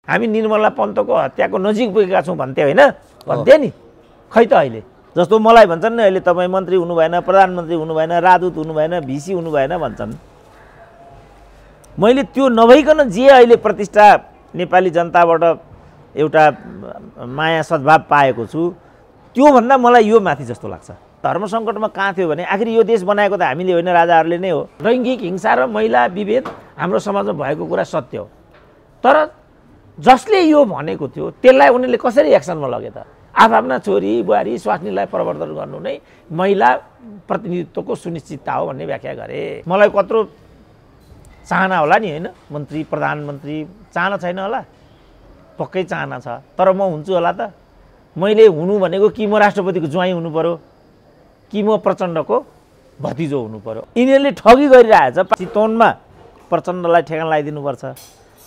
हामी निर्मला पन्तको हत्याको नजिक पुगेका छौँ भन्थे होइन भन्थे नि खै त अहिले जस्तो मलाई भन्छन् नि अहिले तपाईँ मन्त्री हुनु भएन प्रधानमन्त्री हुनु भएन राजदूत हुनु भएन भिसी हुनु भएन भन्छन् मैले त्यो नभइकन जे अहिले प्रतिष्ठा नेपाली जनताबाट एउटा माया सद्भाव पाएको छु त्योभन्दा मलाई यो माथि जस्तो लाग्छ धर्म सङ्कटमा कहाँ थियो भने आखिर यो देश बनाएको त हामीले होइन राजाहरूले नै हो लैङ्गिक हिंसा र महिला विभेद हाम्रो समाजमा भएको कुरा सत्य हो तर जसले यो भनेको थियो त्यसलाई उनीहरूले कसरी एक्सनमा लगे त आफ्ना छोरी बुहारी स्वास्नीलाई प्रवर्धन गर्नु नै महिला प्रतिनिधित्वको सुनिश्चितता हो भन्ने व्याख्या गरे मलाई कत्रो चाहना होला नि होइन मन्त्री प्रधानमन्त्री चाहना छैन होला पक्कै चाहना छ तर म हुन्छु होला त मैले हुनु भनेको कि म राष्ट्रपतिको ज्वाइँ हुनु पर्यो कि म प्रचण्डको भतिजो हुनु पर्यो यिनीहरूले ठगी गरिरहेछ चितवनमा प्रचण्डलाई ठेगान लगाइदिनुपर्छ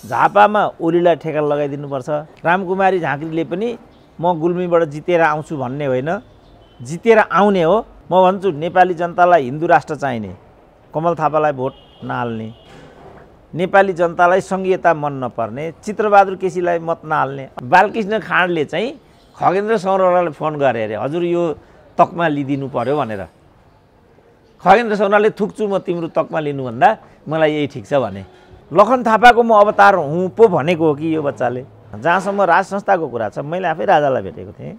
झापामा ओलीलाई ठेगान लगाइदिनुपर्छ रामकुमारी झाँक्रीले पनि म गुल्मीबाट जितेर आउँछु भन्ने होइन जितेर आउने हो म भन्छु नेपाली जनतालाई हिन्दू राष्ट्र चाहिने कमल थापालाई भोट नहाल्ने नेपाली जनतालाई सङ्घीयता मन नपर्ने चित्रबहादुर केसीलाई मत नहाल्ने बालकृष्ण खाँडले चाहिँ खगेन्द्र सौरालाई फोन गरे अरे हजुर यो तकमा लिदिनु पर्यो भनेर खगेन्द्र सौराले थुक्छु म तिम्रो तकमा लिनुभन्दा मलाई यही ठिक छ भने लखन थापाको म अवतार हुँ पो भनेको हो कि यो बच्चाले जहाँसम्म राज संस्थाको कुरा छ मैले आफै राजालाई भेटेको थिएँ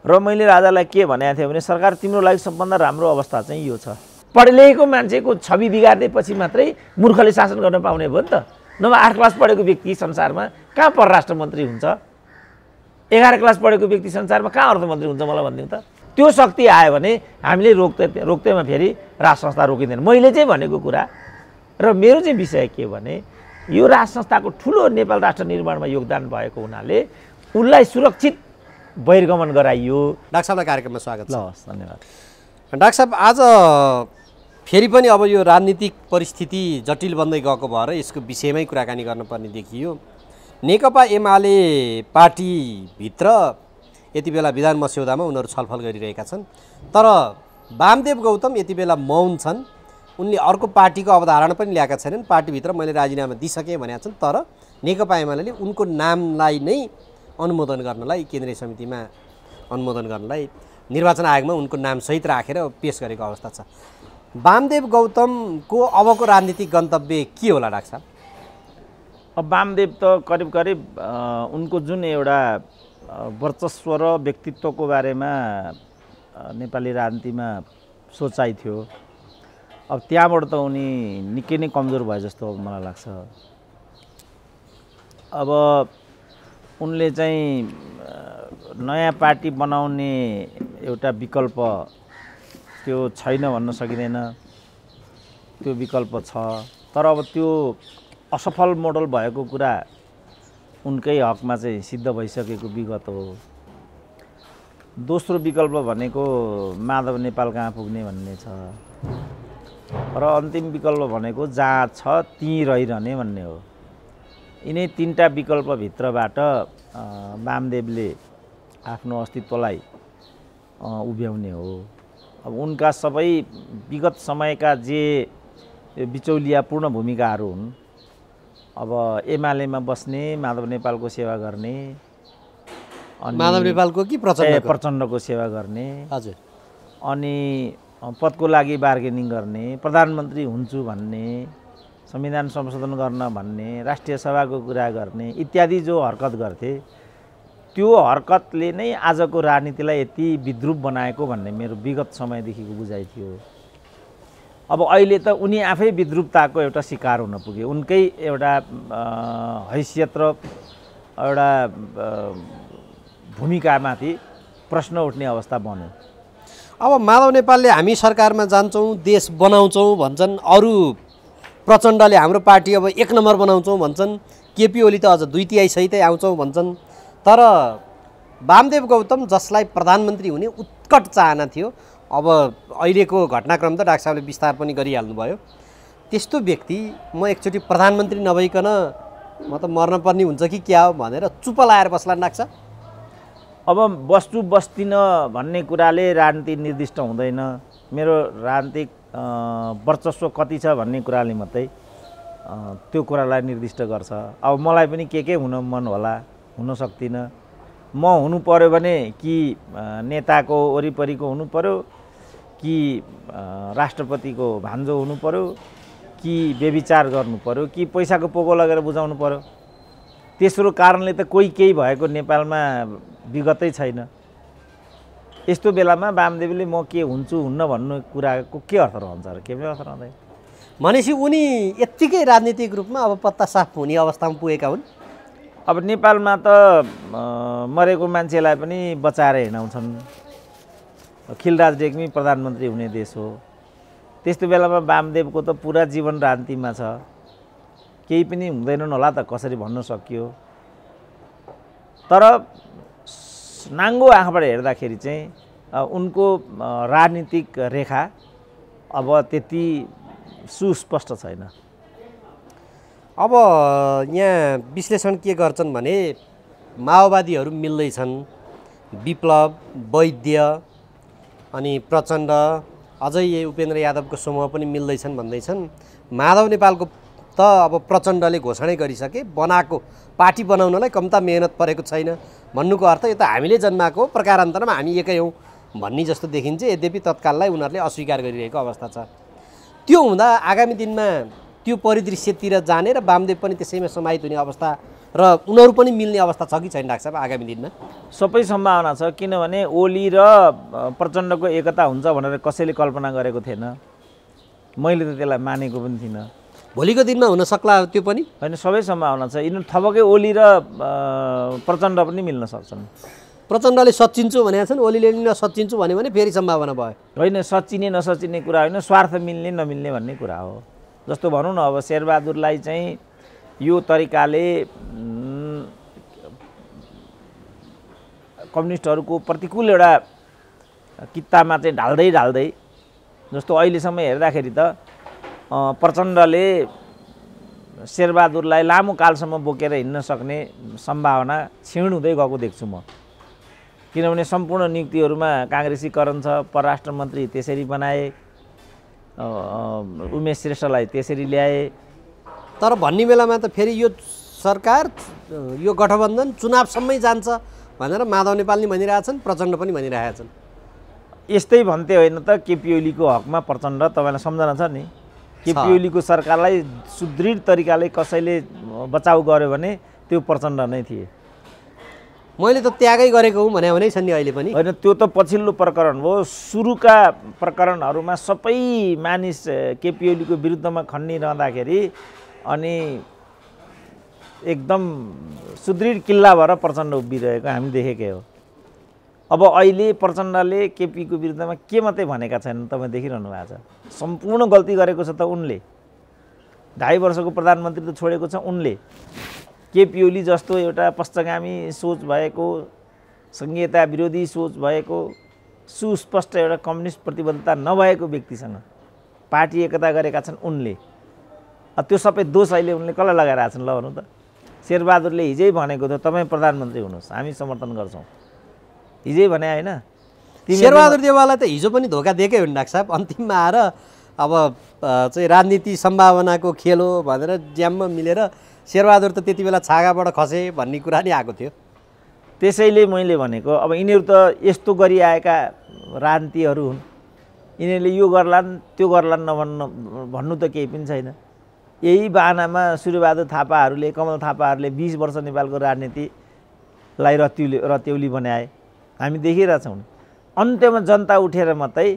र मैले राजालाई के भनेको थिएँ भने सरकार तिम्रो लागि सबभन्दा राम्रो अवस्था चाहिँ यो छ पढेलेखेको मान्छेको छवि बिगार्दैपछि मात्रै मूर्खले शासन गर्न पाउने भयो नि त नभए 8 क्लास पढेको व्यक्ति संसारमा कहाँ परराष्ट्र मन्त्री हुन्छ 11 क्लास पढेको व्यक्ति संसारमा कहाँ अर्थमन्त्री हुन्छ मलाई भनिदिउँ त त्यो शक्ति आयो भने हामीले रोक्दैमा फेरि राज संस्था रोकिँदैन मैले चाहिँ भनेको कुरा र मेरो चाहिँ विषय के भने यो राज संस्थाको ठुलो नेपाल राष्ट्र निर्माणमा योगदान भएको हुनाले उनलाई सुरक्षित बहिर्गमन गराइयो डाक्टर साहबलाई कार्यक्रममा स्वागत छ धन्यवाद डाक्टर साहब आज फेरि पनि अब यो राजनीतिक परिस्थिति जटिल बन्दै गएको भएर यसको विषयमै कुराकानी गर्नुपर्ने देखियो नेकपा एमाले पार्टीभित्र यति बेला विधान मस्यौदामा उनीहरू छलफल गरिरहेका छन् तर वामदेव गौतम यति बेला मौन छन् उनले अर्को पार्टीको अवधारणा पनि ल्याएका छैनन् पार्टीभित्र मैले राजीनामा दिइसकेँ भनेका छन् तर नेकपा एमाले उनको नामलाई नै अनुमोदन गर्नलाई केन्द्रीय समितिमा अनुमोदन गर्नलाई निर्वाचन आयोगमा उनको नाम सहित राखेर पेश गरेको अवस्था छ वामदेव गौतमको अबको राजनीतिक गन्तव्य के होला डाक्टर साहब अब वामदेव त करिब करिब उनको जुन एउटा वर्चस्व र व्यक्तित्वको बारेमा नेपाली राजनीतिमा सोचाइ थियो अब त्यहाँबाट त उनी निकै नै कमजोर भए जस्तो मलाई लाग्छ अब उनले चाहिँ नयाँ पार्टी बनाउने एउटा विकल्प त्यो छैन भन्न सकिँदैन त्यो विकल्प छ तर अब त्यो असफल मोडल भएको कुरा उनकै हकमा चाहिँ सिद्ध भइसकेको विगत हो दोस्रो विकल्प भनेको माधव नेपाल कहाँ पुग्ने भन्ने छ र अन्तिम विकल्प भनेको जहाँ छ त्यहीँ रहिरहने भन्ने हो यिनै तीनटा विकल्पभित्रबाट वामदेवले आफ्नो अस्तित्वलाई उभ्याउने हो अब उनका सबै विगत समयका जे बिचौलियापूर्ण भूमिकाहरू हुन् अब एमालेमा बस्ने माधव नेपालको सेवा गर्ने अनि माधव नेपालको कि प्रचण्डको सेवा गर्ने हजुर अनि पदको लागि बार्गेनिङ गर्ने प्रधानमन्त्री हुन्छु भन्ने संविधान संशोधन गर्न भन्ने राष्ट्रिय सभाको कुरा गर्ने इत्यादि जो हरकत गर्थे त्यो हरकतले नै आजको राजनीतिलाई यति विद्रूप बनाएको भन्ने मेरो विगत समयदेखिको बुझाइ थियो अब अहिले त उनी आफै विद्रूपताको एउटा शिकार हुन पुगे उनकै एउटा हैसियत र एउटा भूमिकामाथि प्रश्न उठ्ने अवस्था बन्यो अब माधव नेपालले हामी सरकारमा जान्छौँ देश बनाउँछौँ भन्छन् अरू प्रचण्डले हाम्रो पार्टी अब 1 नम्बर बनाउँछौँ भन्छन् केपी ओली त अझ 2/3 सहितै आउँछौँ भन्छन् तर वामदेव गौतम जसलाई प्रधानमन्त्री हुने उत्कट चाहना थियो अब अहिलेको घटनाक्रम त डाक्टर साहबले विस्तार पनि गरिहाल्नुभयो त्यस्तो व्यक्ति म एकचोटि प्रधानमन्त्री नभइकन म त मर्न पर्ने हुन्छ कि क्या हो भनेर चुप लाएर बस्ला लाग्छ अब बस्छु बस्दिन भन्ने कुराले राजनीति निर्दिष्ट हुँदैन मेरो राजनीतिक वर्चस्व कति छ भन्ने कुराले मात्रै त्यो कुरालाई निर्दिष्ट गर्छ। अब मलाई पनि के हुन मन होला, हुन सक्दिनँ। म हुनु पर्यो भने कि नेताको वरिपरिको हुनु पर्यो, कि राष्ट्रपतिको भान्जो हुनु पर्यो, कि व्यभिचार गर्नु पर्यो, कि पैसाको पोको लगेर बुझाउनु पर्यो। तेस्रो कारणले त कोही केही भएको नेपालमा विगतै छैन। यस्तो बेलामा वामदेवले म के हुन्छु हुन्न भन्नु कुराको के अर्थ रहन्छ र? के पनि अर्थ रहँदैन। भनेपछि उनी यत्तिकै राजनीतिक रूपमा अब पत्ता साफ हुने अवस्थामा पुगेका हुन्। अब नेपालमा त मरेको मान्छेलाई पनि बचाएर हिँडाउँछन्। खिलराज रेग्मी प्रधानमन्त्री हुने देश हो। त्यस्तो बेलामा वामदेवको त पुरा जीवन राजनीतिमा छ। केही पनि हुँदैनन् होला त कसरी भन्न सकियो। तर नाङ्गो आँखाबाट हेर्दाखेरि चाहिँ उनको राजनीतिक रेखा अब त्यति सुस्पष्ट छैन। अब यहाँ विश्लेषण के गर्छन् भने माओवादीहरू मिल्दैछन्, विप्लव, वैद्य अनि प्रचण्ड, अझै यही उपेन्द्र यादवको समूह पनि मिल्दैछन् भन्दैछन्। माधव नेपालको त अब प्रचण्डले घोषणै गरिसके, बनाएको पार्टी बनाउनलाई कम्ता मेहनत परेको छैन भन्नुको अर्थ यो त हामीले जन्माएको प्रकारान्तरमा हामी एकै हौँ भन्ने जस्तो देखिन्छ। यद्यपि तत्काललाई उनीहरूले अस्वीकार गरिरहेको अवस्था छ। त्यो हुँदा आगामी दिनमा त्यो परिदृश्यतिर जाने र वामदेव पनि त्यसैमा समाहित हुने अवस्था र उनीहरू पनि मिल्ने अवस्था छ कि छैन डाक्टर साहब आगामी दिनमा? सबै सम्भावना छ। किनभने ओली र प्रचण्डको एकता हुन्छ भनेर कसैले कल्पना गरेको थिएन। मैले त त्यसलाई मानेको पनि थिइनँ। भोलिको दिनमा हुन सक्ला त्यो पनि? होइन, सबै सम्भावना छ। यिनीहरू थपकै ओली र प्रचण्ड पनि मिल्न सक्छन्। प्रचण्डले सचिन्छु भनेका छन्, ओलीले नसचिन्छु भन्यो भने फेरि सम्भावना भयो। होइन, सचिने नसचिने कुरा होइन, स्वार्थ मिल्ने नमिल्ने भन्ने कुरा हो। जस्तो भनौँ न, अब शेरबहादुरलाई चाहिँ यो तरिकाले कम्युनिस्टहरूको प्रतिकूल एउटा कित्तामा चाहिँ ढाल्दै जस्तो अहिलेसम्म हेर्दाखेरि त प्रचण्डले शेरबहादुरलाई लामो कालसम्म बोकेर हिँड्न सक्ने सम्भावना क्षीण हुँदै गएको देख्छु म। किनभने सम्पूर्ण नियुक्तिहरूमा काङ्ग्रेसीकरण छ। परराष्ट्र मन्त्री त्यसरी बनाए, उमेश श्रेष्ठलाई त्यसरी ल्याए। तर भन्ने बेलामा त फेरि यो सरकार, यो गठबन्धन चुनावसम्मै जान्छ भनेर माधव नेपाल नि भनिरहेछन्, प्रचण्ड पनि भनिरहेका छन्। यस्तै भन्थे होइन त केपी ओलीको हकमा प्रचण्ड? तपाईँलाई सम्झना छ नि, केपी ओलीको सरकारलाई सुदृढ तरिकाले कसैले बचाउ गर्यो भने त्यो प्रचण्ड नै थिए। मैले त त्यागै गरेको हुँ भने छन् नि अहिले पनि। होइन, त्यो त पछिल्लो प्रकरण हो। सुरुका प्रकरणहरूमा सबै मानिस केपी ओलीको विरुद्धमा खन्निरहँदाखेरि अनि एकदम सुदृढ किल्ला भएर प्रचण्ड उभिरहेको हामी देखेकै हो। अब अहिले प्रचण्डले केपीको विरुद्धमा के मात्रै भनेका छैनन् तपाईँ देखिरहनु भएको छ। सम्पूर्ण गल्ती गरेको छ त उनले। 2.5 वर्षको प्रधानमन्त्री त छोडेको छ उनले। केपी ओली जस्तो एउटा पश्चगामी सोच भएको, संघीयता विरोधी सोच भएको, सुस्पष्ट एउटा कम्युनिस्ट प्रतिबद्धता नभएको व्यक्तिसँग पार्टी एकता गरेका छन् उनले। त्यो सबै दोष अहिले उनले कसलाई लगाइरहेका छन् ल भन्नु त? शेरबहादुरले हिजै भनेको थियो तपाईँ प्रधानमन्त्री हुनुहोस्, हामी समर्थन गर्छौँ। हिजै भने होइन? शेरबहादुर देवाललाई त हिजो पनि धोका दिएकै हुन् डाक्टर साहब। अन्तिममा आएर अब चाहिँ राजनीति सम्भावनाको खेल हो भनेर ज्याममा मिलेर शेरबहादुर त त्यति बेला छागाबाट खसे भन्ने कुरा नि आएको थियो। त्यसैले मैले भनेको अब यिनीहरू त यस्तो गरिआएका राजनीतिहरू हुन्। यिनीहरूले यो गर्लान् त्यो गर्लान् भन्नु त केही पनि छैन। यही बाहनामा सूर्यबहादुर थापाहरूले, कमल थापाहरूले 20 वर्ष नेपालको राजनीतिलाई रत्यौली बनाए। हामी देखिरहेछौँ। अन्त्यमा जनता उठेर मात्रै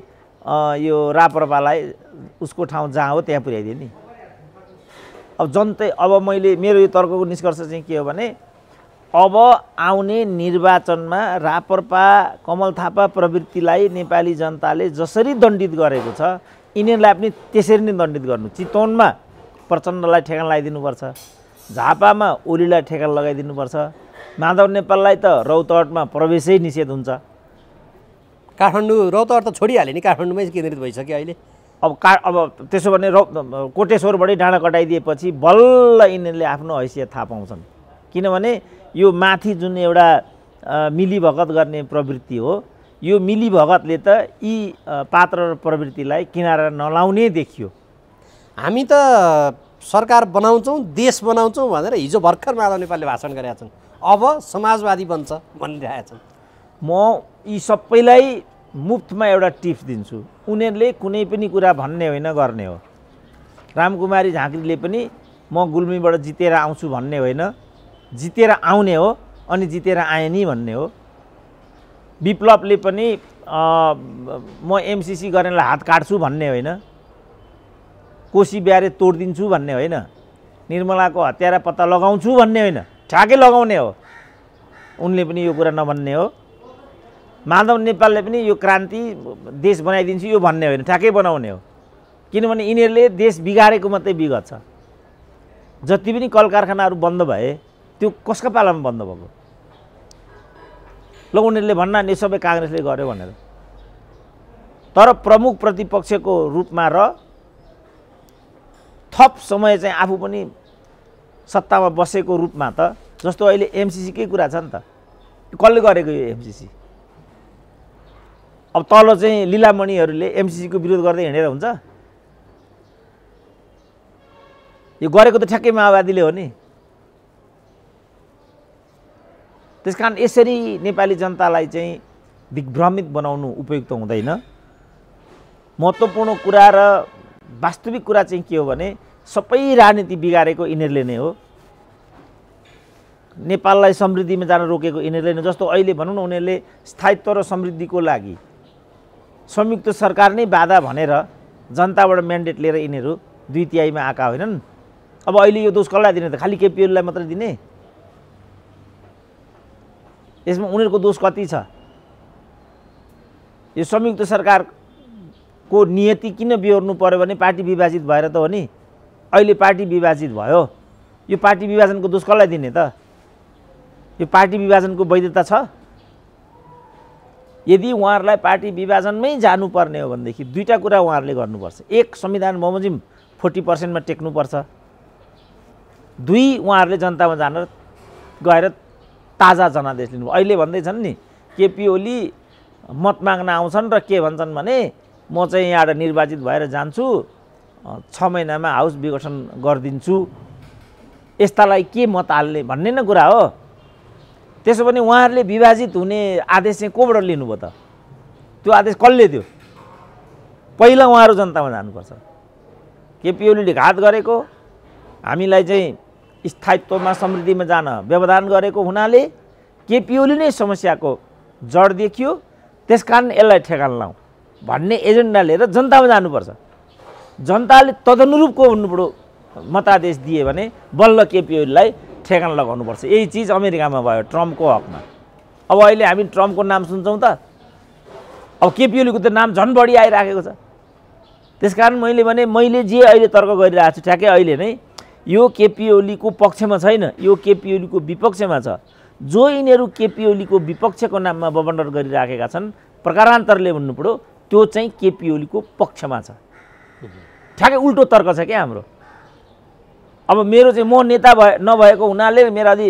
यो राप्रपालाई उसको ठाउँ जहाँ हो त्यहाँ पुर्याइदियो नि। अब जनतै, अब मेरो यो तर्कको निष्कर्ष चाहिँ के हो भने अब आउने निर्वाचनमा राप्रपा, कमल थापा प्रवृत्तिलाई नेपाली जनताले जसरी दण्डित गरेको छ यिनीहरूलाई पनि त्यसरी नै दण्डित गर्नु। चितवनमा प्रचण्डलाई ठेगान लगाइदिनुपर्छ, झापामा ओलीलाई ठेगान लगाइदिनुपर्छ, माधव नेपाललाई त रौतहटमा प्रवेशै निषेध हुन्छ। काठमाडौँ रौतहट त छोडिहाल्यो नि, काठमाडौँमै केन्द्रित भइसक्यो अहिले। अब त्यसो भने कोटेश्वरबाटै डाँडा कटाइदिएपछि बल्ल यिनीहरूले आफ्नो हैसियत थाहा पाउँछन्। किनभने यो माथि जुन एउटा मिलीभगत गर्ने प्रवृत्ति हो, यो मिलीभगतले त यी पात्र र प्रवृत्तिलाई किनारा नलाउने देखियो। हामी त सरकार बनाउँछौँ देश बनाउँछौँ भनेर हिजो भर्खर माधव नेपालले भाषण गरेका छन्। अब समाजवादी बन्छ भनिरहेका छन्। म यी सबैलाई मुफ्तमा एउटा टिप्स दिन्छु। उनीहरूले कुनै पनि कुरा भन्ने होइन गर्ने हो। रामकुमारी झाँक्रीले पनि म गुल्मीबाट जितेर आउँछु भन्ने होइन, जितेर आउने हो अनि जितेर आएँ नि भन्ने हो। विप्लवले पनि म एमसिसी गर्नेलाई हात काट्छु भन्ने होइन, कोसी ब्यारे तोडिदिन्छु भन्ने होइन, निर्मलाको हत्यारा पत्ता लगाउँछु भन्ने होइन, ठ्याकै लगाउने हो। उनले पनि यो कुरा नभन्ने हो। माधव नेपालले पनि यो क्रान्ति देश बनाइदिन्छु यो भन्ने होइन, ठ्याकै बनाउने हो। किनभने यिनीहरूले देश बिगारेको मात्रै विगत छ। जति पनि कल कारखानाहरू बन्द भए त्यो कसको पालामा बन्द भएको? ल उनीहरूले भन्ना नि सबै काङ्ग्रेसले गर्यो भनेर। तर प्रमुख प्रतिपक्षको रूपमा र थप समय चाहिँ आफू पनि सत्तामा बसेको रूपमा त जस्तो अहिले एमसिसीकै कुरा छ नि त, कसले गरेको यो एमसिसी? अब तल चाहिँ लीलामणिहरूले एमसिसीको विरोध गर्दै हिँडेर हुन्छ? यो गरेको त ठ्याक्कै माओवादीले हो नि। त्यसकारण यसरी नेपाली जनतालाई चाहिँ दिग्भ्रमित बनाउनु उपयुक्त हुँदैन। महत्त्वपूर्ण कुरा र वास्तविक कुरा चाहिँ के हो भने सबै राजनीति बिगारेको यिनीहरूले नै हो। नेपाललाई समृद्धिमा जान रोकेको यिनीहरूले नै। जस्तो अहिले भनौँ न, उनीहरूले स्थायित्व र समृद्धिको लागि संयुक्त सरकार नै बाधा भनेर जनताबाट म्यान्डेट लिएर यिनीहरू 2/3 आएका होइनन्। अब अहिले यो दोष कसलाई दिने त? खालि केपी ओलीलाई मात्रै दिने? यसमा उनीहरूको दोष कति छ? यो संयुक्त सरकारको नियति किन बिहोर्नु पर्यो भने पार्टी विभाजित भएर त हो नि। अहिले पार्टी विभाजित भयो, यो पार्टी विभाजनको दोष कसलाई दिने त? यो पार्टी विभाजनको वैधता छ? यदि उहाँहरूलाई पार्टी विभाजनमै जानुपर्ने हो भनेदेखि दुईटा कुरा उहाँहरूले गर्नुपर्छ। एक, संविधान बमोजिम 40% मा टेक्नुपर्छ। दुई, उहाँहरूले जनतामा जान गएर ताजा जनादेश लिनु। अहिले भन्दैछन् नि केपी ओली मत माग्न आउँछन् र के भन्छन् भने म चाहिँ यहाँबाट निर्वाचित भएर जान्छु, 6 महिनामा हाउस विघटन गरिदिन्छु, यस्तालाई के मत हाल्ने भन्ने न कुरा हो। त्यसो भने उहाँहरूले विभाजित हुने आदेश चाहिँ कोबाट लिनुभयो त? त्यो आदेश कसले दियो? पहिला उहाँहरू जनतामा जानुपर्छ। केपी ओलीले घात गरेको, हामीलाई चाहिँ स्थायित्वमा समृद्धिमा जान व्यवधान गरेको हुनाले केपी ओली नै समस्याको जड देखियो। त्यसकारण यसलाई ठेगान लाउँ भन्ने एजेन्डा लिएर जनतामा जानुपर्छ। जनताले तदनुरूपको हुनुपर्यो मतादेश दिए भने बल्ल केपी ओलीलाई ठेगान लगाउनुपर्छ। यही चिज अमेरिकामा भयो ट्रम्पको हकमा। अब अहिले हामी ट्रम्पको नाम सुन्छौँ त, अब केपी ओलीको त नाम झन् बढी आइराखेको छ। त्यसकारण मैले जे अहिले तर्क गरिरहेको छु ठ्याक्कै अहिले नै यो केपी ओलीको पक्षमा छैन, यो केपी ओलीको विपक्षमा छ। जो यिनीहरू केपी ओलीको विपक्षको नाममा बबन्डर गरिराखेका छन्, प्रकारान्तरले भन्नुपर्यो त्यो चाहिँ केपी ओलीको पक्षमा छ। ठ्याक्कै उल्टो तर्क छ क्या हाम्रो। अब मेरो चाहिँ म नेता नभएको हुनाले, मेरा अलि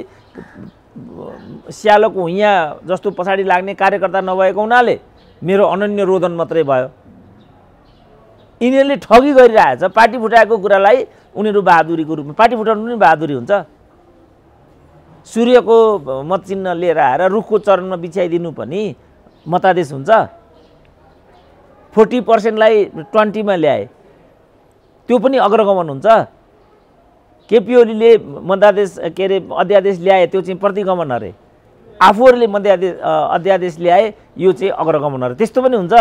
स्यालोको हुइयाँ जस्तो पछाडि लाग्ने कार्यकर्ता नभएको हुनाले मेरो अनन्य रोदन मात्रै भयो। यिनीहरूले ठगी गरिरहेछ। पार्टी फुटाएको कुरालाई उनीहरू बहादुरीको रूपमा, पार्टी फुटाउनु पनि बहादुरी हुन्छ। सूर्यको मत चिन्ह लिएर आएर रुखको चरणमा बिछाइदिनु पनि मतादेश हुन्छ। 40%लाई 20 मा ल्याए त्यो पनि अग्रगमन हुन्छ। केपी ओलीले मतादेश के अरे अध्यादेश ल्याए त्यो चाहिँ प्रतिगमन अरे, आफूहरूले अध्यादेश ल्याए यो चाहिँ अग्रगमन अरे, त्यस्तो पनि हुन्छ।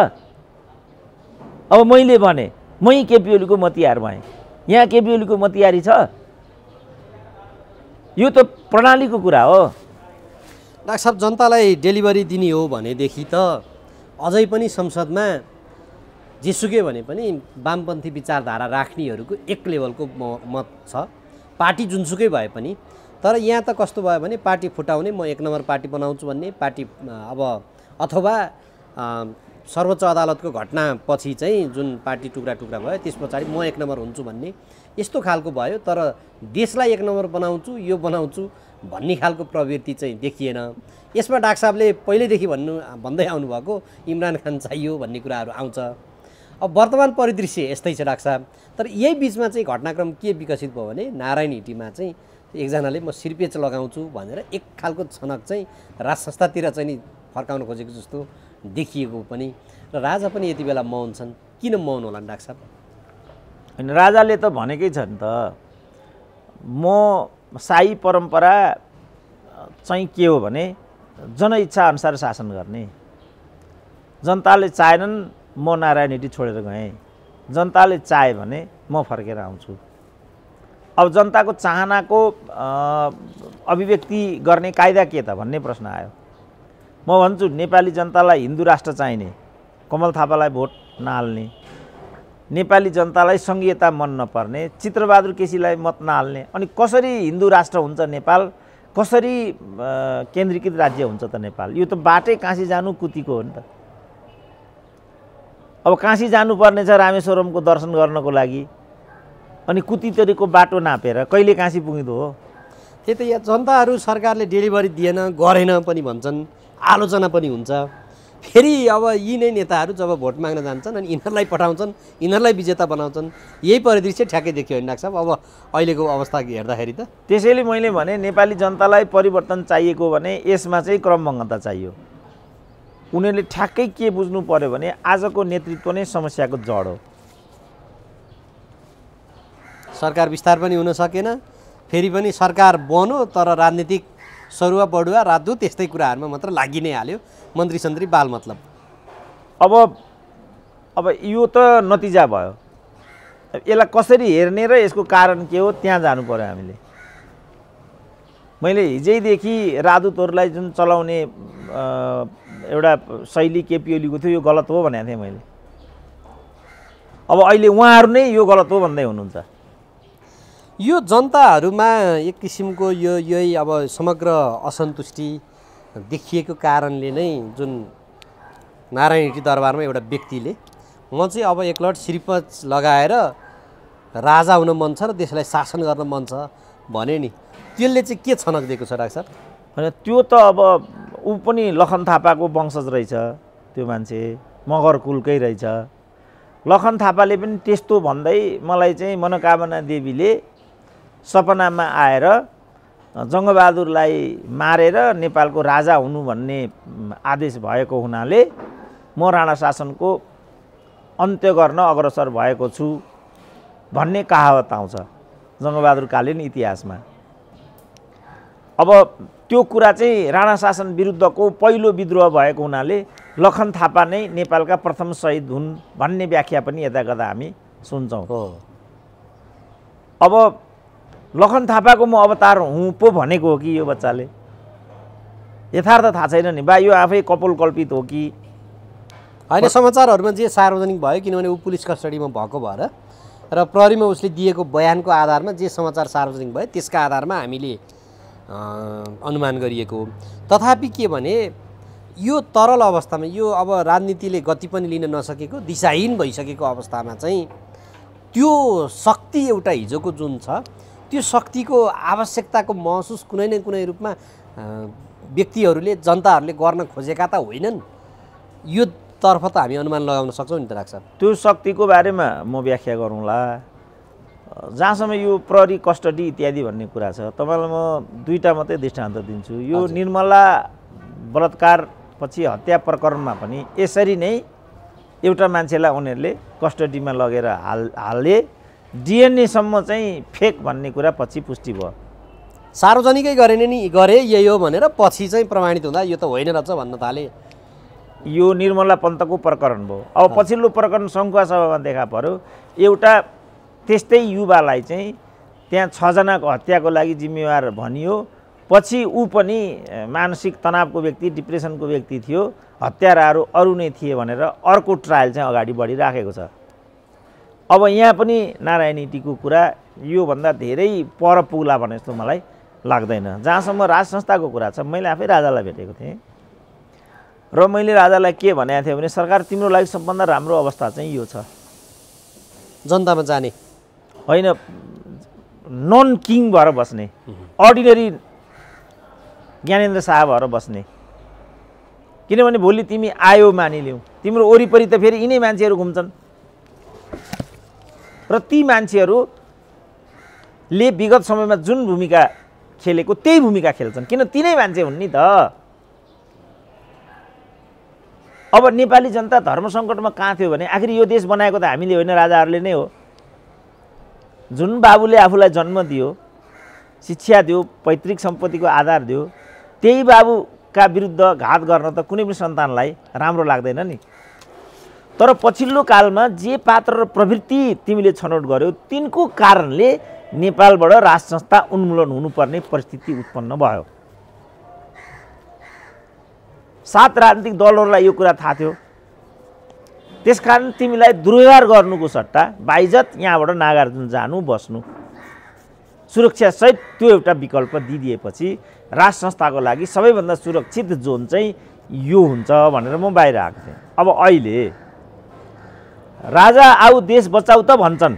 अब मैले भने मै केपी ओलीको मतियार भएँ, यहाँ केपी ओलीको मतियारी छ? यो त प्रणालीको कुरा हो। डाक्टर साहब, जनतालाई डेलिभरी दिने हो भनेदेखि त अझै पनि संसदमा जेसुकै भने पनि वामपन्थी विचारधारा राख्नेहरूको एक लेभलको मत छ, पार्टी जुनसुकै भए पनि। तर यहाँ त कस्तो भयो भने पार्टी फुटाउने, म 1 नम्बर पार्टी बनाउँछु भन्ने, पार्टी अब अथवा सर्वोच्च अदालतको घटनापछि चाहिँ जुन पार्टी टुक्रा टुक्रा भयो त्यस पछाडि म 1 नम्बर हुन्छु भन्ने यस्तो खालको भयो। तर देशलाई 1 नम्बर बनाउँछु, यो बनाउँछु भन्ने खालको प्रवृत्ति चाहिँ देखिएन। यसमा डाक्टर साहबले पहिल्यैदेखि भन्दै आउनुभएको इमरान खान चाहियो भन्ने कुराहरू आउँछ। अब वर्तमान परिदृश्य यस्तै छ डाक्टर साहब। तर यही बिचमा चाहिँ घटनाक्रम के विकसित भयो भने नारायण हिटीमा चाहिँ एकजनाले म सिरपेच लगाउँछु भनेर एक खालको छनक चाहिँ राज संस्थातिर चाहिँ नि फर्काउन खोजेको जस्तो देखिएको पनि, र राजा पनि यति बेला मौन छन्। किन मौन होला डाक्टर साहब? होइन, राजाले त भनेकै छ नि त, म शाही परम्परा चाहिँ के हो भने जनइच्छा अनुसार शासन गर्ने। जनताले चाहेनन् म नारायण हिटी छोडेर गएँ, जनताले चाहे भने म फर्केर आउँछु। अब जनताको चाहनाको अभिव्यक्ति गर्ने कायदा के त भन्ने प्रश्न आयो। म भन्छु नेपाली जनतालाई हिन्दू राष्ट्र चाहिने, कमल थापालाई भोट नहाल्ने, नेपाली जनतालाई सङ्घीयता मन नपर्ने, चित्रबहादुर केसीलाई मत नहाल्ने, अनि कसरी हिन्दू राष्ट्र हुन्छ नेपाल, कसरी केन्द्रीकृत राज्य हुन्छ त नेपाल? यो त बाटै काशी जानु कुतीको हो नि त। अब काशी जानुपर्ने छ रामेश्वरमको दर्शन गर्नको लागि, अनि कुतीतरीको बाटो नापेर कहिले काशी पुगिँदो हो? त्यही त यहाँ जनताहरू सरकारले डेलिभरी दिएन गरेन पनि भन्छन्, आलोचना पनि हुन्छ। फेरि अब यी नै नेताहरू जब भोट माग्न जान्छन् अनि यिनीहरूलाई पठाउँछन्, यिनीहरूलाई विजेता बनाउँछन्। यही परिदृश्य ठ्याक्कै देखियो होइन डाक्टर साहब अब अहिलेको अवस्था हेर्दाखेरि त? त्यसैले मैले भने नेपाली जनतालाई परिवर्तन चाहिएको भने यसमा चाहिँ क्रमबद्धता चाहियो। उनीहरूले ठ्याक्कै के बुझ्नु पर्यो भने आजको नेतृत्व नै समस्याको जड हो। सरकार विस्तार पनि हुन सकेन, फेरि पनि सरकार बन्यो तर राजनीतिक सरुवा बढुवा राजदूत त्यस्तै कुराहरूमा मात्र लागि नै हाल्यो, मन्त्री सन्त्री बाल मतलब। अब यो त नतिजा भयो। यसलाई कसरी हेर्ने र यसको कारण के हो त्यहाँ जानु पर्यो हामीले। मैले हिजैदेखि राजदूतहरूलाई जुन चलाउने एउटा शैली केपी ओलीको थियो यो गलत हो भनेको थिएँ मैले। अब अहिले उहाँहरू नै यो गलत हो भन्दै हुनुहुन्छ। यो जनताहरूमा एक किसिमको यही अब समग्र असन्तुष्टि देखिएको कारणले नै जुन नारायण हिटी दरबारमा एउटा व्यक्तिले म चाहिँ अब एकलट सिरपच लगाएर राजा हुन मन छ र देशलाई शासन गर्न मन छ भने नि, त्यसले चाहिँ के छनक दिएको छ डाक्टर साहब? होइन, त्यो त अब ऊ पनि लखन थापाको वंशज रहेछ, त्यो मान्छे मगर कुलकै रहेछ। लखन थापाले पनि त्यस्तो भन्दै मलाई चाहिँ मनोकामना देवीले सपनामा आएर जङ्गबहादुरलाई मारेर नेपालको राजा हुनु भन्ने आदेश भएको हुनाले म राणा शासनको अन्त्य गर्न अग्रसर भएको छु भन्ने कहावत आउँछ जङ्गबहादुरकालीन इतिहासमा। अब त्यो कुरा चाहिँ राणा शासन विरुद्धको पहिलो विद्रोह भएको हुनाले लखन थापा नै नेपालका प्रथम शहीद हुन् भन्ने व्याख्या पनि यता कता हामी सुन्छौँ। अब लखन थापाको म अवतार हुँ पो भनेको हो कि यो बच्चाले? यथार्थ थाहा छैन नि बा, यो आफै कपोलकल्पित हो कि होइन? समाचारहरूमा जे सार्वजनिक भयो, किनभने ऊ पुलिस कस्टडीमा भएको भएर र प्रहरीमा उसले दिएको बयानको आधारमा जे समाचार सार्वजनिक भयो त्यसका आधारमा हामीले अनुमान गरिएको हो। तथापि के भने यो तरल अवस्थामा, यो अब राजनीतिले गति पनि लिन नसकेको, दिशाहीन भइसकेको अवस्थामा चाहिँ त्यो शक्ति एउटा हिजोको जुन छ त्यो शक्तिको आवश्यकताको महसुस कुनै न कुनै रूपमा व्यक्तिहरूले जनताहरूले गर्न खोजेका त होइनन्। यो तर्फ त हामी अनुमान लगाउन सक्छौँ नि त डाक्टर साहब? त्यो शक्तिको बारेमा म व्याख्या गरौँला। जहाँसम्म यो प्रहरी कस्टडी इत्यादि भन्ने कुरा छ, तपाईँलाई म दुईवटा मात्रै दृष्टान्त दिन्छु। यो निर्मला बलात्कार पछि हत्या प्रकरणमा पनि यसरी नै एउटा मान्छेलाई उनीहरूले कस्टडीमा लगेर हाले, डिएनएसम्म चाहिँ फेक भन्ने कुरा पछि पुष्टि भयो। सार्वजनिकै गरे यही हो भनेर पछि चाहिँ प्रमाणित हुँदा यो त होइन रहेछ भन्न थाले। यो निर्मला पन्तको प्रकरण भयो। अब पछिल्लो प्रकरण सङ्खुवा सभामा देखा पर्यो, एउटा त्यस्तै युवालाई चाहिँ त्यहाँ 6 जनाको हत्याको लागि जिम्मेवार भनियो। पछि ऊ पनि मानसिक तनावको व्यक्ति, डिप्रेसनको व्यक्ति थियो, हत्याराहरू अरू नै थिए भनेर अर्को ट्रायल चाहिँ अगाडि बढिराखेको छ। अब यहाँ पनि नारायण हिटीको कुरा योभन्दा धेरै पर पुग्ला भने जस्तो मलाई लाग्दैन। जहाँसम्म राज संस्थाको कुरा छ, मैले आफै राजालाई भेटेको थिएँ र मैले राजालाई के भनेको थिएँ भने सरकार तिम्रो लागि सबभन्दा राम्रो अवस्था चाहिँ यो छ, जनतामा जाने होइन, नन किङ भएर बस्ने, अर्डिनरी ज्ञानेन्द्र शाह भएर बस्ने। किनभने भोलि तिमी आयो मानिलियौ, तिम्रो वरिपरि त फेरि यिनै मान्छेहरू घुम्छन्, र ती मान्छेहरूले विगत समयमा जुन भूमिका खेलेको त्यही भूमिका खेल्छन्, किन तिनै मान्छे हुन् नि त। अब नेपाली जनता धर्म सङ्कटमा कहाँ थियो भने आखिर यो देश बनाएको त हामीले होइन, राजाहरूले नै हो। जुन बाबुले आफूलाई जन्म दियो, शिक्षा दियो, पैतृक सम्पत्तिको आधार दियो, त्यही बाबुका विरुद्ध घात गर्न त कुनै पनि सन्तानलाई राम्रो लाग्दैन नि। तर पछिल्लो कालमा जे पात्र र प्रवृत्ति तिमीले छनौट गर्यौ तिनको कारणले नेपालबाट राज संस्था उन्मूलन हुनुपर्ने परिस्थिति उत्पन्न भयो। 7 राजनीतिक दलहरूलाई यो कुरा थाहा थियो। त्यसकारण तिमीलाई दुर्व्यवहार गर्नुको सट्टा बाइजत यहाँबाट नागार्जुन जानु बस्नु सुरक्षासहित त्यो एउटा विकल्प दिइदिएपछि राज संस्थाको लागि सबैभन्दा सुरक्षित जोन चाहिँ यो हुन्छ भनेर म बाहिर आएको थिएँ। अब अहिले राजा आऊ देश बचाऊ त भन्छन्,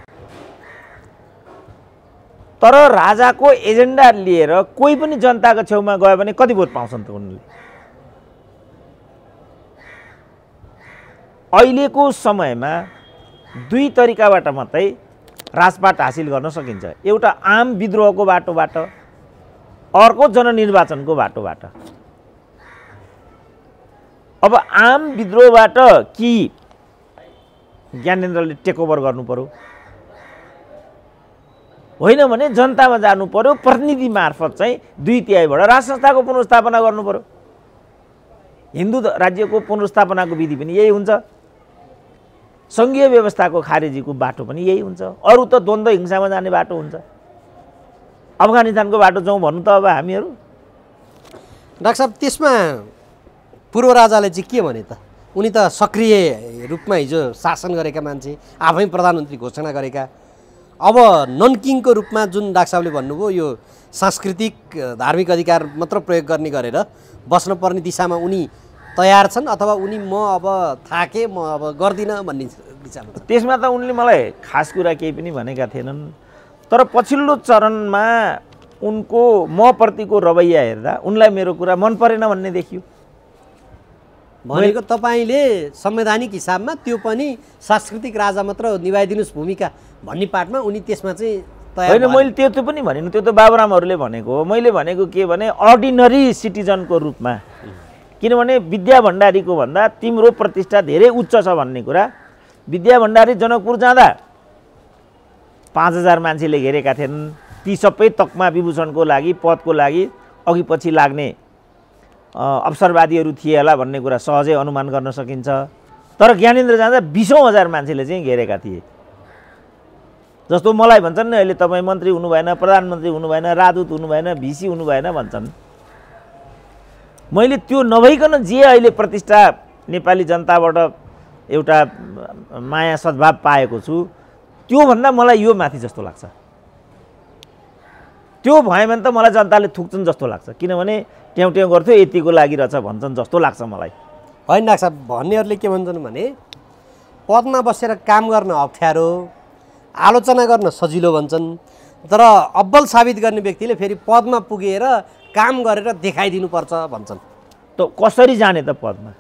तर राजाको एजेन्डा लिएर कोही पनि जनताको छेउमा गयो भने कति भोट पाउँछन् त उनले? अहिलेको समयमा दुई तरिकाबाट मात्रै राजपाट हासिल गर्न सकिन्छ। एउटा आम विद्रोहको बाटोबाट, अर्को जननिर्वाचनको बाटोबाट। अब आम विद्रोहबाट कि ज्ञानेन्द्रले टेकओभर गर्नु पर्यो, होइन भने जनतामा जानु पर्यो, प्रतिनिधि मार्फत चाहिँ 2/3बाट राज संस्थाको पुनर्स्थापना गर्नु पर्यो। हिन्दू राज्यको पुनर्स्थापनाको विधि पनि यही हुन्छ, सङ्घीय व्यवस्थाको खारेजीको बाटो पनि यही हुन्छ। अरू त द्वन्द्व हिंसामा जाने बाटो हुन्छ। अफगानिस्तानको बाटो जाउँ भन्नु त अब हामीहरू। डाक्टर साहब, त्यसमा पूर्व राजाले चाहिँ के भने त? उनी त सक्रिय रूपमा हिजो शासन गरेका मान्छे, आफै प्रधानमन्त्री घोषणा गरेका। अब नन किङको रूपमा जुन डाक्टर साहबले भन्नुभयो यो सांस्कृतिक धार्मिक अधिकार मात्र प्रयोग गर्ने गरेर बस्नुपर्ने दिशामा उनी तयार छन्, अथवा उनी म अब थाकेँ म अब गर्दिनँ भन्ने दिशामा? त्यसमा त उनले मलाई खास कुरा केही पनि भनेका थिएनन्। तर पछिल्लो चरणमा उनको म प्रतिको रवैया हेर्दा उनलाई मेरो कुरा मन परेन भन्ने देखियो। भनेको तपाईँले संवैधानिक हिसाबमा त्यो पनि सांस्कृतिक राजा मात्र निभाइदिनुहोस् भूमिका भन्ने पार्टमा उनी त्यसमा चाहिँ तयार होइन। मैले त्यो पनि भनेन, त्यो त बाबुरामहरूले भनेको हो। मैले भनेको के भने अर्डिनरी सिटिजनको रूपमा, किनभने विद्या भण्डारीको भन्दा तिम्रो प्रतिष्ठा धेरै उच्च छ भन्ने कुरा। विद्या भण्डारी जनकपुर जाँदा 5000 मान्छेले घेरेका थिएनन्। ती सबै तकमा विभूषणको लागि, पदको लागि अघि पछि लाग्ने अवसरवादीहरू थिए होला भन्ने कुरा सहजै अनुमान गर्न सकिन्छ। तर ज्ञानेन्द्र जाँदा 20,000 मान्छेले चाहिँ घेरेका थिए। जस्तो मलाई भन्छन् नि अहिले तपाईँ मन्त्री हुनु भएन, प्रधानमन्त्री हुनु भएन, राजदूत हुनु भएन, भिसी हुनु भएन भन्छन्। मैले त्यो नभइकन जे अहिले प्रतिष्ठा नेपाली जनताबाट एउटा माया सद्भाव पाएको छु, त्योभन्दा मलाई यो माथि जस्तो लाग्छ। त्यो भयो भने त मलाई जनताले थुक्छन् जस्तो लाग्छ, किनभने ट्याउ ट्याउ गर्थ्यो यतिको लागि रहेछ भन्छन् जस्तो लाग्छ मलाई। होइन डाक्टर साहब, भन्नेहरूले के भन्छन् भने पदमा बसेर काम गर्न अप्ठ्यारो, आलोचना गर्न सजिलो भन्छन्, तर अब्बल साबित गर्ने व्यक्तिले फेरि पदमा पुगेर काम गरेर देखाइदिनुपर्छ भन्छन्। त कसरी जाने त पदमा?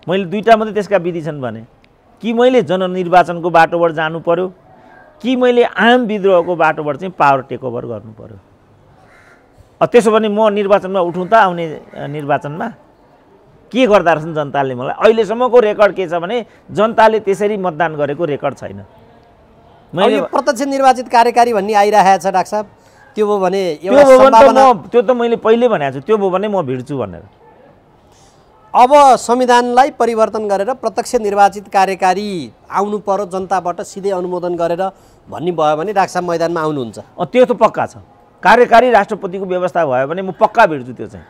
मैले दुईवटा मात्रै त्यसका विधि छन् भने, कि मैले जननिर्वाचनको बाटोबाट जानु पर्यो, कि मैले आम विद्रोहको बाटोबाट चाहिँ पावर टेकओभर गर्नु पर्यो। त्यसो भने म निर्वाचनमा उठौँ त? आउने निर्वाचनमा के गर्दा रहेछन् जनताले मलाई? अहिलेसम्मको रेकर्ड के छ भने जनताले त्यसरी मतदान गरेको रेकर्ड छैन। मैले प्रत्यक्ष निर्वाचित कार्यकारी भन्ने आइरहेको छ डाक्टर साहब, त्यो भयो भने त्यो त मैले पहिले भनेको छु, त्यो भयो भने म भिड्छु भनेर। अब संविधानलाई परिवर्तन गरेर प्रत्यक्ष निर्वाचित कार्यकारी आउनु पर्यो, जनताबाट सिधै अनुमोदन गरेर भन्ने भयो भने डाक्टर साहब मैदानमा आउनुहुन्छ? त्यो त पक्का छ। कार्यकारी राष्ट्रपतिको व्यवस्था भयो भने म पक्का भिड्छु त्यो चाहिँ।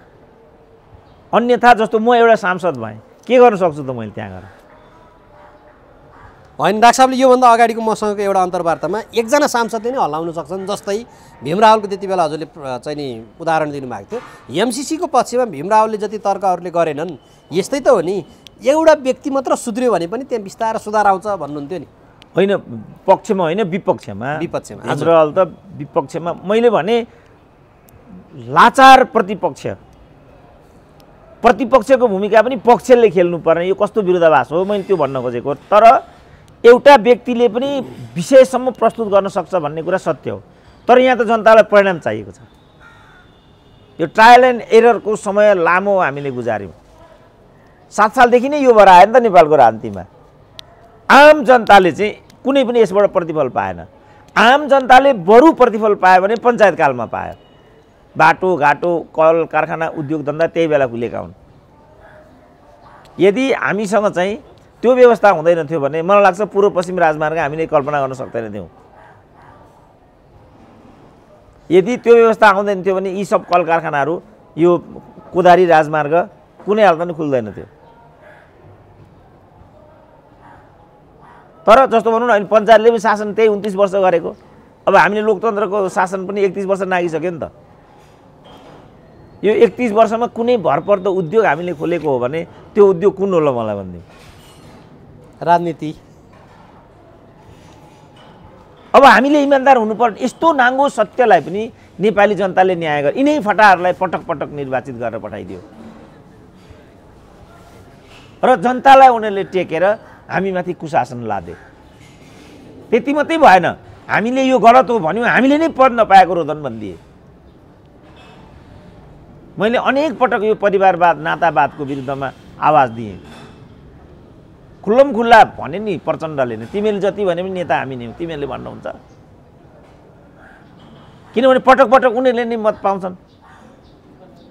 अन्यथा जस्तो म एउटा सांसद भएँ, के गर्न सक्छु त मैले त्यहाँ गएर? होइन डाक्टर साहबले योभन्दा अगाडिको मसँगको एउटा अन्तर्वार्तामा एकजना सांसदले नै हल्लाउन सक्छन्, जस्तै भीम रावलको त्यति बेला हजुरले चाहिँ नि उदाहरण दिनुभएको थियो। एमसिसीको पक्षमा भीम रावलले जति तर्कहरूले गरेनन्, यस्तै त हो नि, एउटा व्यक्ति मात्र सुध्रियो भने पनि त्यहाँ बिस्तारै सुधार आउँछ भन्नुहुन्थ्यो नि। होइन पक्षमा होइन, विपक्षमा। भीम रावल त विपक्षमा। मैले भने लाचार प्रतिपक्षको भूमिका पनि पक्षले खेल्नुपर्ने, यो कस्तो विरोधाभास हो मैले त्यो भन्न खोजेको। तर एउटा व्यक्तिले पनि विषयसम्म प्रस्तुत गर्न सक्छ भन्ने कुरा सत्य हो, तर यहाँ त जनतालाई परिणाम चाहिएको छ। यो ट्रायल एन्ड एररको समय लामो हामीले गुजार्यौँ। 7 सालदेखि नै यो भएर आयो नि त नेपालको राजनीतिमा। आम जनताले चाहिँ कुनै पनि यसबाट प्रतिफल पाएन। आम जनताले बरु प्रतिफल पायो भने पञ्चायतकालमा पायो। बाटो घाटो कल कारखाना उद्योग धन्दा त्यही बेला खुलेका हुन्। यदि हामीसँग चाहिँ त्यो व्यवस्था हुँदैन थियो भने मलाई लाग्छ पूर्व पश्चिम राजमार्ग हामीले कल्पना गर्न सक्दैन थियौँ। यदि त्यो व्यवस्था आउँदैन थियो भने यी सब कल कारखानाहरू यो कोदारी राजमार्ग कुनै हालतमा पनि खुल्दैन थियो। तर जस्तो भनौँ न अहिले पञ्चायतले पनि शासन त्यही 29 वर्ष गरेको, अब हामीले लोकतन्त्रको शासन पनि 31 वर्ष नागिसक्यो नि त। यो 31 वर्षमा कुनै भरपर्दो उद्योग हामीले खोलेको हो भने त्यो उद्योग कुन होला मलाई भनिदिउँ। राजनीति। अब हामीले इमान्दार हुनुपर्छ। यस्तो नाङ्गो सत्यलाई पनि नेपाली जनताले न्याय गर्यो। यिनै फटाहरूलाई पटक पटक निर्वाचित गरेर पठाइदियो र जनतालाई उनीहरूले टेकेर हामीमाथि कुशासन लादे। त्यति मात्रै भएन, हामीले यो गलत हो भन्यौँ, हामीले नै पद नपाएको रोदन भनिदिए। मैले अनेक पटक यो परिवारवाद नातावादको विरुद्धमा आवाज दिएँ। खुल्लम खुल्ला भने नि प्रचण्डले नै, तिमीले जति भने पनि नेता हामी नै हौँ तिमीहरूले भन्नुहुन्छ। किनभने पटक पटक उनीहरूले नै मत पाउँछन्।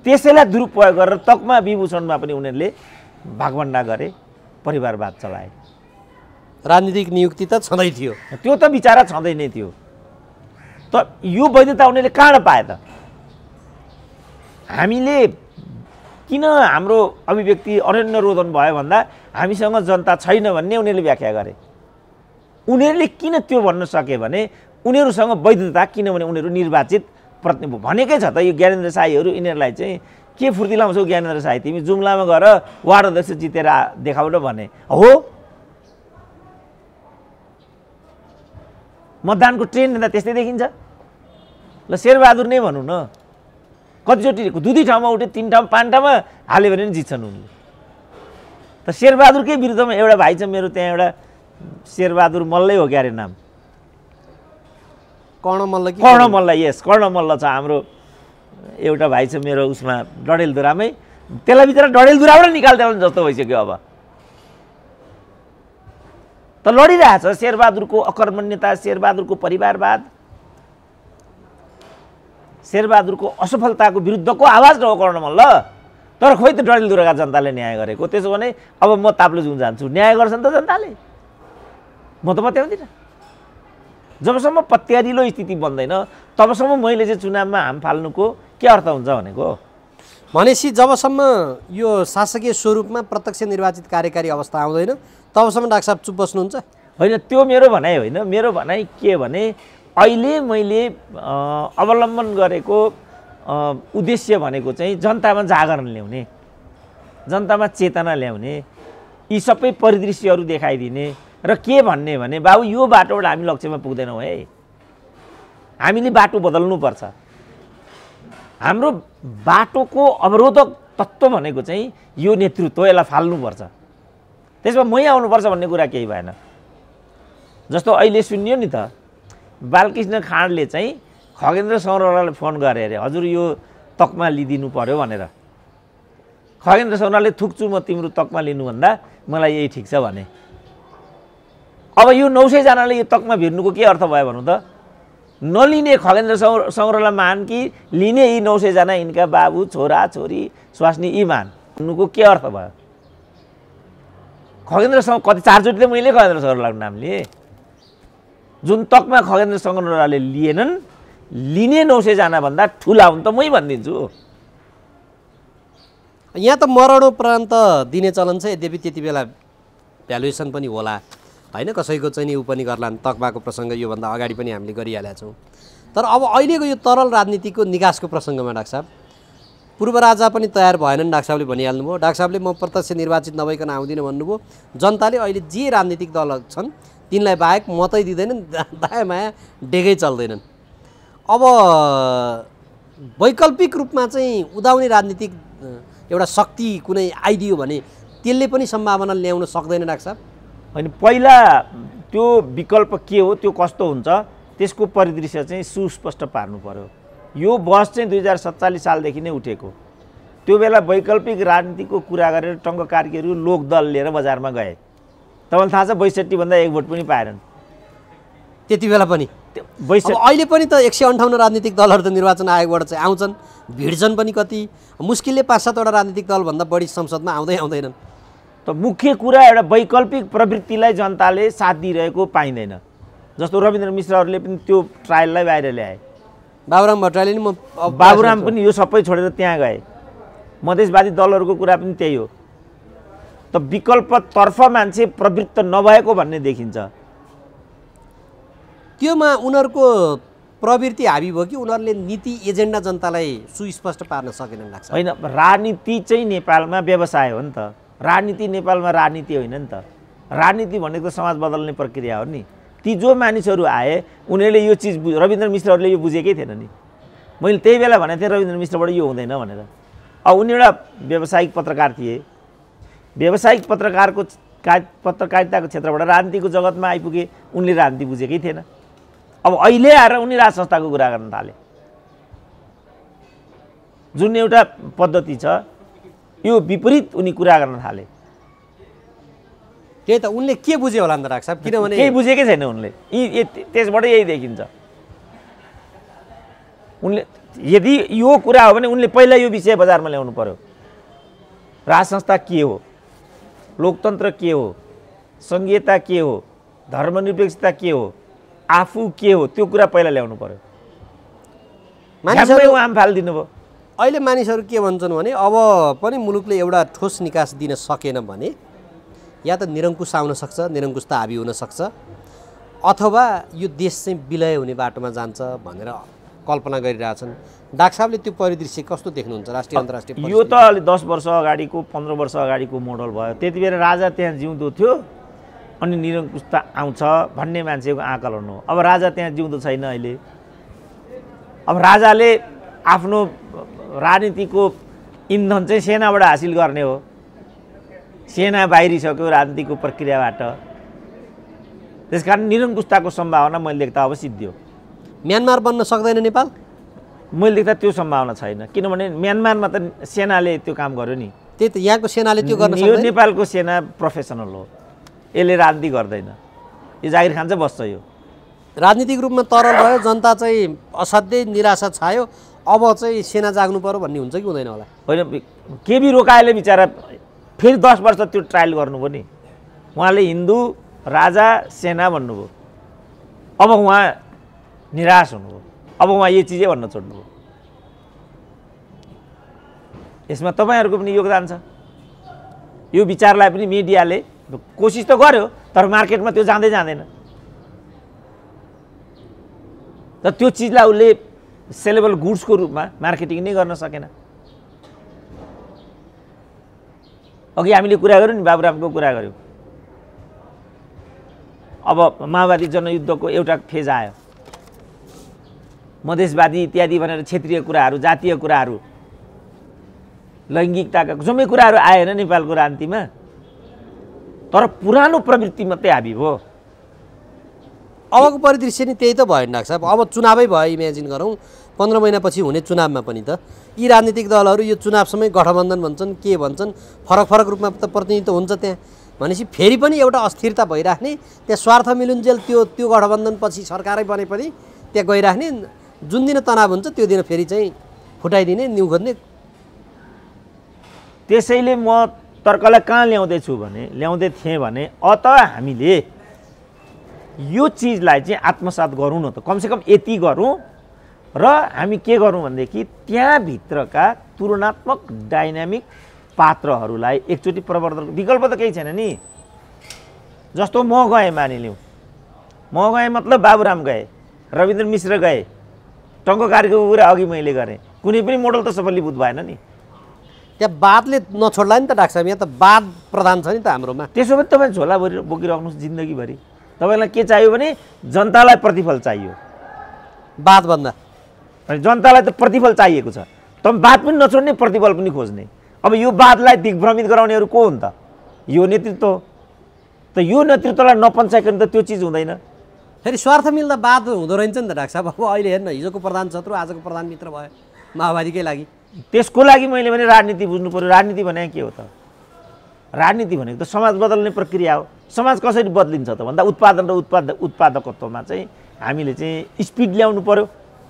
त्यसैलाई दुरुपयोग गरेर तकमा विभूषणमा पनि उनीहरूले भागभण्डा गरे, परिवारवाद चलाए। राजनीतिक नियुक्ति त छँदै थियो, त्यो त बिचारा छँदै नै थियो। त यो वैधता उनीहरूले कहाँ पाए त? हामीले किन हाम्रो अभिव्यक्ति अरण्य रोदन भयो भन्दा हामीसँग जनता छैन भन्ने उनीहरूले व्याख्या गरे। उनीहरूले किन त्यो भन्न सके भने उनीहरूसँग वैधता, किनभने उनीहरू निर्वाचित प्रतिनिधि भनेकै छ त। यो ज्ञानेन्द्र शाहीहरू यिनीहरूलाई चाहिँ के फुर्ती लाउँछौ ज्ञानेन्द्र शाही, तिमी जुम्लामा गएर वार्ड अध्यक्ष जितेर देखाउ न भने हो। मतदानको ट्रेन्ड हेर्दा त्यस्तै देखिन्छ। ल शेरबहादुर नै भनौँ न, कतिचोटि 2 ठाउँमा उठे 3 ठाउँ 5 ठाउँमा हाल्यो भने नि जित्छन् उनले। त शेरबहादुरकै विरुद्धमा एउटा भाइ छ मेरो त्यहाँ, एउटा शेरबहादुर मल्लै हो क्यारे नाम, कर्ण मल्ल कि कर्ण मल्ल। यस, कर्ण मल्ल छ हाम्रो एउटा भाइ छ मेरो उसमा डडेलधुरामै। त्यसलाई बिचरा डडेलधुराबाट निकाल्दैन जस्तो भइसक्यो अब। त लडिरहेछ शेरबहादुरको अकर्मण्यता, शेरबहादुरको परिवारवाद, शेरबहादुरको असफलताको विरुद्धको आवाज न हो कर्ण मल्ल। तर खोइ त डडेलधुराका जनताले न्याय गरेको। त्यसो भने अब म ताप्लेजुङ जान्छु, न्याय गर्छन् त जनताले, म त पत्याउँदिनँ। जबसम्म पत्यारिलो स्थिति बन्दैन तबसम्म मैले चाहिँ चुनावमा हाम फाल्नुको के अर्थ हुन्छ भनेको। भनेपछि जबसम्म यो शासकीय स्वरूपमा प्रत्यक्ष निर्वाचित कार्यकारी अवस्था आउँदैन तबसम्म डाक्टर साहब चुप बस्नुहुन्छ? होइन, त्यो मेरो भनाइ होइन। मेरो भनाइ के भने अहिले मैले अवलम्बन गरेको उद्देश्य भनेको चाहिँ जनतामा जागरण ल्याउने, जनतामा चेतना ल्याउने, यी सबै परिदृश्यहरू देखाइदिने र के भन्ने भने बाबु यो बाटोबाट हामी लक्ष्यमा पुग्दैनौँ है, हामीले बाटो बदल्नुपर्छ। हाम्रो बाटोको अवरोधक तत्त्व भनेको चाहिँ यो नेतृत्व, यसलाई फाल्नुपर्छ, त्यसमा मै आउनुपर्छ भन्ने कुरा केही भएन। जस्तो अहिले सुनियो नि त, बालकृष्ण खाँडले चाहिँ खगेन्द्र सौरौलालाई फोन गरे अरे, हजुर यो तकमा लिदिनु पर्यो भनेर। खगेन्द्र सौरौलाले थुक्छु म तिम्रो तकमा लिनुभन्दा, मलाई यही ठिक छ भने। अब यो 900 जनाले यो तकमा भिर्नुको के अर्थ भयो भनौँ त? नलिने खगेन्द्र सौरौला मान कि लिने यी 900 जना यिनका बाबु छोरा छोरी स्वास्नी यी मान भन्नुको के अर्थ भयो? खगेन्द्र कति 4 चोटि त मैले खगेन्द्र सौरौलाको नाम लिएँ। जुन तकमा खगेन्द्र सौरौलाले लिएनन्, लिने 900 जना भन्दा ठुला हुन् त मै भनिदिन्छु। यहाँ त मरणोपरान्त दिने चलन छ, यद्यपि त्यति बेला भ्यालुएसन पनि होला होइन, कसैको चाहिँ नि ऊ पनि गर्ला। तकमाको प्रसङ्ग योभन्दा अगाडि पनि हामीले गरिहालेका छौँ। तर अब अहिलेको यो तरल राजनीतिको निकासको प्रसङ्गमा डाक्टर साहब, पूर्व राजा पनि तयार भएनन्, डाक्टर साहबले भनिहाल्नुभयो। डाक्टर साहबले म प्रत्यक्ष निर्वाचित नभइकन आउँदिनँ भन्नुभयो। जनताले अहिले जे राजनीतिक दल छन् तिनलाई बाहेक मतै दिँदैनन्, दायाँ माया डेगै चल्दैनन्। अब वैकल्पिक रूपमा चाहिँ उदाउने राजनीतिक एउटा शक्ति कुनै आइदियो भने त्यसले पनि सम्भावना ल्याउन सक्दैन डाक्टर साहब? अनि पहिला त्यो विकल्प के हो, त्यो कस्तो हुन्छ, त्यसको परिदृश्य चाहिँ सुस्पष्ट पार्नु पर्यो। यो बस चाहिँ 2047 सालदेखि नै उठेको। त्यो बेला वैकल्पिक राजनीतिको कुरा गरेर टङ्ककार्कीहरू लोकदल लिएर बजारमा गए। तपाईँलाई थाहा छ 62 भन्दा 1 भोट पनि पाएनन् त्यति बेला पनि। अहिले पनि त 158 राजनीतिक दलहरू त निर्वाचन आयोगबाट चाहिँ आउँछन्, भिड्छन् पनि कति, मुस्किलले 5-7वटा राजनीतिक दलभन्दा बढी संसदमा आउँदैनन्। त मुख्य कुरा एउटा वैकल्पिक प्रवृत्तिलाई जनताले साथ दिइरहेको पाइँदैन। जस्तो रविन्द्र मिश्रहरूले पनि त्यो ट्रायललाई बाहिर ल्याए, बाबुराम भट्टराईले नि बाबुराम पनि यो सबै छोडेर त्यहाँ गए। मधेसवादी दलहरूको कुरा पनि त्यही हो। त विकल्पतर्फ मान्छे प्रवृत्त नभएको भन्ने देखिन्छ। त्योमा उनीहरूको प्रवृत्ति हाबी भयो कि उनीहरूले नीति एजेन्डा जनतालाई सुस्पष्ट पार्न सकेनन् लाग्छ? होइन, राजनीति चाहिँ नेपालमा व्यवसाय हो नि त। राजनीति नेपालमा राजनीति होइन नि त। राजनीति भनेको समाज बदल्ने प्रक्रिया हो नि। ती जो मानिसहरू आए उनीहरूले यो चिज रविन्द्र मिश्रहरूले यो बुझेकै थिएन नि। मैले त्यही बेला भनेको थिएँ रविन्द्र मिश्रबाट यो हुँदैन भनेर। अब उनी एउटा व्यावसायिक पत्रकार थिए। व्यावसायिक पत्रकारिताको क्षेत्रबाट राजनीतिको जगतमा आइपुगे। उनले राजनीति बुझेकै थिएन। अब अहिले आएर उनी राज संस्थाको कुरा गर्न थाले। जुन एउटा पद्धति छ यो विपरीत उनी कुरा गर्न थाले। त्यही त उनले के बुझ्यो होला नि त डाक्टर साहब? किनभने केही बुझेकै छैन उनले। त्यसबाट यही देखिन्छ। उनले यदि यो कुरा हो भने उनले पहिला यो विषय बजारमा ल्याउनु पर्यो। राज संस्था के हो, लोकतन्त्र के हो, संघीयता के हो, धर्मनिरपेक्षता के हो, आफू के हो, त्यो कुरा पहिला ल्याउनु पर्यो। मानिसहरू आम फालिदिनु भयो। अहिले मानिसहरू के भन्छन् भने अब पनि मुलुकले एउटा ठोस निकास दिन सकेन भने या त निरङ्कुश आउन सक्छ, निरङ्कुशता हाबी हुन सक्छ, अथवा यो देश चाहिँ विलय हुने बाटोमा जान्छ भनेर कल्पना गरिरहेछन्। डाक्टर साहबले त्यो परिदृश्य कस्तो देख्नुहुन्छ? राष्ट्रिय अन्तर्राष्ट्रिय यो त अलि 10 वर्ष अगाडिको 15 वर्ष अगाडिको मोडल भयो। त्यति बेला राजा त्यहाँ जिउँदो थियो अनि निरङ्कुशता आउँछ भन्ने मान्छेको आकलन हो। अब राजा त्यहाँ जिउँदो छैन अहिले। अब राजाले आफ्नो राजनीतिको इन्धन चाहिँ सेनाबाट हासिल गर्ने हो। सेना बाहिरिसक्यो राजनीतिको प्रक्रियाबाट। त्यसकारण निरङ्कुशताको सम्भावना मैले देख्दा अब सिद्धियो। म्यानमार बन्न सक्दैन नेपाल? मैले देख्दा त्यो सम्भावना छैन। किनभने म्यानमारमा त सेनाले त्यो काम गर्यो नि। त्यही त यहाँको सेनाले त्यो गर्न सक्दैन। यो नेपालको सेना प्रोफेसनल हो। यसले राजनीति गर्दैन। यो जागिर खान्छ बस्छ। यो राजनीतिक रूपमा तरल भयो, जनता चाहिँ असाध्यै निराशा छायो, अब चाहिँ सेना जाग्नु पर्यो भन्ने हुन्छ कि हुँदैन होला? होइन, केबी रोकाएले बिचरा फेरि 10 वर्ष त्यो ट्रायल गर्नुभयो नि। उहाँले हिन्दू राजा सेना भन्नुभयो। अब उहाँ निराश हुनुभयो। अब उहाँ यो चिजै भन्न छोड्नुभयो। यसमा तपाईँहरूको पनि योगदान छ। यो विचारलाई पनि मिडियाले कोसिस त गर्यो, तर मार्केटमा त्यो जाँदैन। त त्यो चिजलाई उसले सेलेबल गुड्सको रूपमा मार्केटिङ नै गर्न सकेन। अघि हामीले कुरा गऱ्यौँ नि, बाबुरामको कुरा गऱ्यौँ। अब माओवादी जनयुद्धको एउटा फेज आयो। मधेसवादी इत्यादि भनेर क्षेत्रीय कुराहरू, जातीय कुराहरू, लैङ्गिकताका जम्मै कुराहरू आएन नेपालको राजनीतिमा। तर पुरानो प्रवृत्ति मात्रै हाबी भयो। अबको परिदृश्य नि त्यही त भयो नि डाक्टर साहब। अब चुनावै भयो, इमेजिन गरौँ 15 महिनापछि हुने चुनावमा पनि त यी राजनीतिक दलहरू यो चुनावसँगै गठबन्धन भन्छन्, के भन्छन्, फरक रूपमा त प्रतिनिधित्व हुन्छ त्यहाँ। भनेपछि फेरि पनि एउटा अस्थिरता भइराख्ने, त्यहाँ स्वार्थ मिलुन्जेल त्यो गठबन्धनपछि सरकारै बने पनि त्यहाँ गइराख्ने, जुन दिन तनाव हुन्छ त्यो दिन फेरि चाहिँ फुटाइदिने, न्यु खोज्ने। त्यसैले म तर्कलाई कहाँ ल्याउँदै थिएँ भने अत हामीले यो चिजलाई चाहिँ आत्मसात गरौँ न त। कमसेकम यति गरौँ र हामी के गरौँ भनेदेखि त्यहाँभित्रका तुलनात्मक डाइनामिक पात्रहरूलाई एकचोटि प्रवर्धन। विकल्प त केही छैन नि। जस्तो म गएँ, मानिलिउँ म गएँ मतलब बाबुराम गए, रविन्द्र मिश्र गए, टङ्ककारीको कुरा अघि मैले गरेँ। कुनै पनि मोडल त सफलीभूत भएन नि। त्यहाँ वादले नछोड्ला नि त डाक्टर साहब। यहाँ त वाद प्रधान छ नि त हाम्रोमा। त्यसो भने तपाईँ झोला बोकिराख्नुहोस् जिन्दगीभरि। तपाईँलाई के चाहियो भने जनतालाई प्रतिफल चाहियो। वादभन्दा जनतालाई त प्रतिफल चाहिएको छ। तपाईँ वाद पनि नछोड्ने, प्रतिफल पनि खोज्ने। अब यो वादलाई दिग्भ्रमित गराउनेहरू को हुन् त? यो नेतृत्व हो। त त यो नेतृत्वलाई नपन्चाइकन त त्यो चिज हुँदैन। फेरि स्वार्थ मिल्दा बात हुँदो रहेछ नि त डाक्टर साहब। अब अहिले हेर्न, हिजोको प्रधान शत्रु आजको प्रधान मित्र भयो माओवादीकै लागि। त्यसको लागि मैले भने राजनीति बुझ्नु पर्यो। राजनीति भने के हो त? राजनीति भनेको त समाज बदल्ने प्रक्रिया हो। समाज कसरी बदलिन्छ त भन्दा उत्पादन र उत्पादकत्वमा चाहिँ हामीले चाहिँ स्पिड ल्याउनु पर्यो।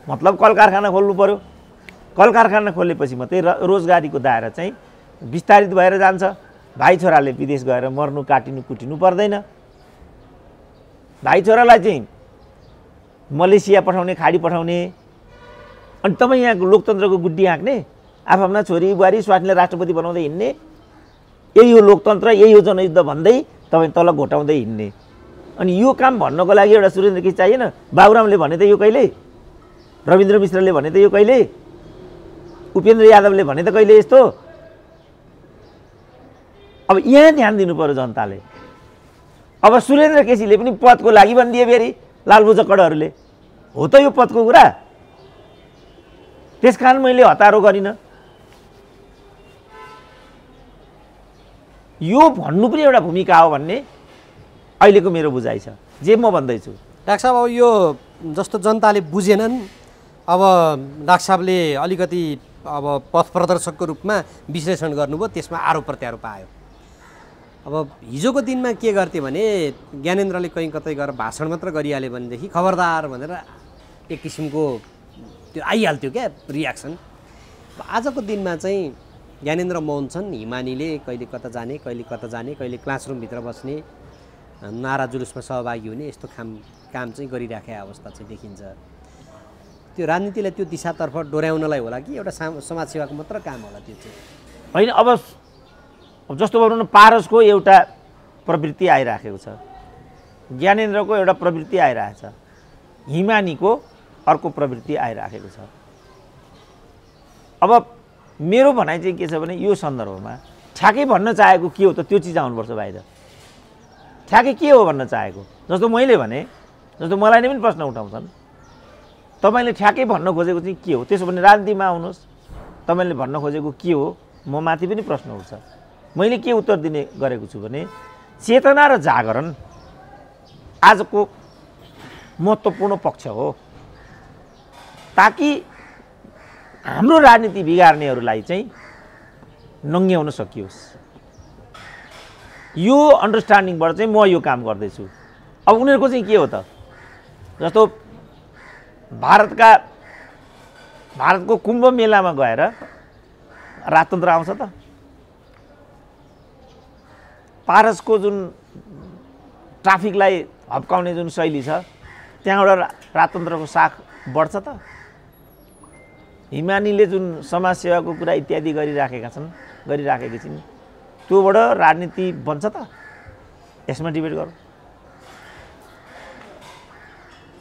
मतलब कल कारखाना खोल्नु पर्यो। कल कारखाना खोलेपछि मात्रै रोजगारीको दायरा चाहिँ विस्तारित भएर जान्छ। भाइ छोराले विदेश गएर मर्नु काटिनु कुटिनु पर्दैन। भाइ छोरालाई चाहिँ मलेसिया पठाउने, खाडी पठाउने, अनि तपाईँ यहाँको लोकतन्त्रको गुड्डी हाँक्ने, आफ्ना छोरी बुहारी स्वास्नीले राष्ट्रपति बनाउँदै हिँड्ने, यही हो लोकतन्त्र, यही हो जनयुद्ध भन्दै तपाईँ तल घोटाउँदै हिँड्ने। अनि यो काम भन्नको लागि एउटा सुरेन्द्र केसी चाहिएन? बाबुरामले भने त यो कहिले, रविन्द्र मिश्रले भने त यो कहिले, उपेन्द्र यादवले भने त कहिले यस्तो? अब यहाँ ध्यान दिनु पर्यो जनताले। अब सुरेन्द्र केसीले पनि पदको लागि भनिदिए फेरि लालबुचक्कडहरूले, हो त यो पदको कुरा? त्यसकारण मैले हतारो गरिनँ। यो भन्नु पनि एउटा भूमिका हो भन्ने अहिलेको मेरो बुझाइ छ, जे म भन्दैछु। डाक्टर साहब, अब यो जस्तो जनताले बुझेनन्, अब डाक्टर साहबले अलिकति अब पथ प्रदर्शकको रूपमा विश्लेषण गर्नुभयो, त्यसमा आरोप प्रत्यारोप आयो। अब हिजोको दिनमा के गर्थे भने ज्ञानेन्द्रले कहीँ कतै गएर भाषण मात्र गरिहाल्यो भनेदेखि खबरदार भनेर एक किसिमको त्यो आइहाल्थ्यो क्या रियाक्सन। आजको दिनमा चाहिँ ज्ञानेन्द्र मौन छन्, हिमानीले कहिले कता जाने, कहिले क्लासरुमभित्र बस्ने, नारा जुलुसमा सहभागी हुने, यस्तो काम चाहिँ गरिराखेको अवस्था चाहिँ देखिन्छ। त्यो राजनीतिलाई त्यो दिशातर्फ डोर्याउनलाई होला कि एउटा समाजसेवाको मात्र काम होला त्यो चाहिँ? होइन, अब जस्तो भनौँ न, पारसको एउटा प्रवृत्ति आइराखेको छ, ज्ञानेन्द्रको एउटा प्रवृत्ति आइरहेछ, हिमानीको अर्को प्रवृत्ति आइराखेको छ। अब मेरो भनाइ चाहिँ के छ भने यो सन्दर्भमा ठ्याक्कै भन्न चाहेको के हो त त्यो चिज आउनुपर्छ बाहिर। ठ्याक्कै के हो भन्न चाहेको? जस्तो मैले भने, जस्तो मलाई नै पनि प्रश्न उठाउँछन्, तपाईँले ठ्याक्कै भन्न खोजेको चाहिँ के हो? त्यसो भने राजनीतिमा आउनुहोस्, तपाईँले भन्न खोजेको के हो? म माथि पनि प्रश्न उठ्छ। मैले के उत्तर दिने गरेको छु भने चेतना र जागरण आजको महत्त्वपूर्ण पक्ष हो, ताकि हाम्रो राजनीति बिगार्नेहरूलाई चाहिँ नङ्ग्याउन सकियोस्। यो अन्डरस्ट्यान्डिङबाट चाहिँ म यो काम गर्दैछु। अब उनीहरूको चाहिँ के हो त? जस्तो भारतको कुम्भ मेलामा गएर राजतन्त्र आउँछ त? पारसको जुन ट्राफिकलाई हप्काउने जुन शैली छ, त्यहाँबाट राजतन्त्रको साख बढ्छ त? हिमानीले जुन समाजसेवाको कुरा इत्यादि गरिराखेकी छिन्, त्योबाट राजनीति बन्छ त? यसमा डिबेट गरौँ।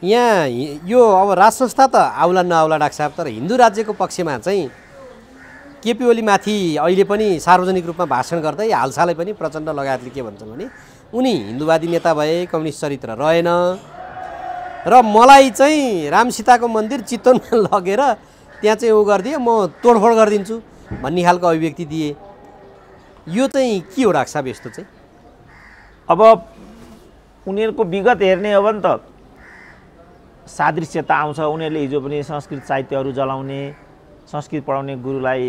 यहाँ यो अब राज संस्था त आउला नआउला डाक्टर साहब, तर हिन्दू राज्यको पक्षमा चाहिँ केपी ओलीमाथि अहिले पनि सार्वजनिक रूपमा भाषण गर्दै हालसालै पनि प्रचण्ड लगायतले के भन्छन् भने उनी हिन्दूवादी नेता भए, कम्युनिस्ट चरित्र रहेन र मलाई चाहिँ राम सीताको मन्दिर चितवनमा लगेर त्यहाँ चाहिँ उ गरिदिए, म तोडफोड गरिदिन्छु भन्ने खालको अभिव्यक्ति दिए। यो चाहिँ के हो डाक्टर साहब यस्तो चाहिँ? अब उनीहरूको विगत हेर्ने हो भने त सादृश्यता आउँछ। उनीहरूले हिजो पनि संस्कृत साहित्यहरू जलाउने, संस्कृत पढाउने गुरुलाई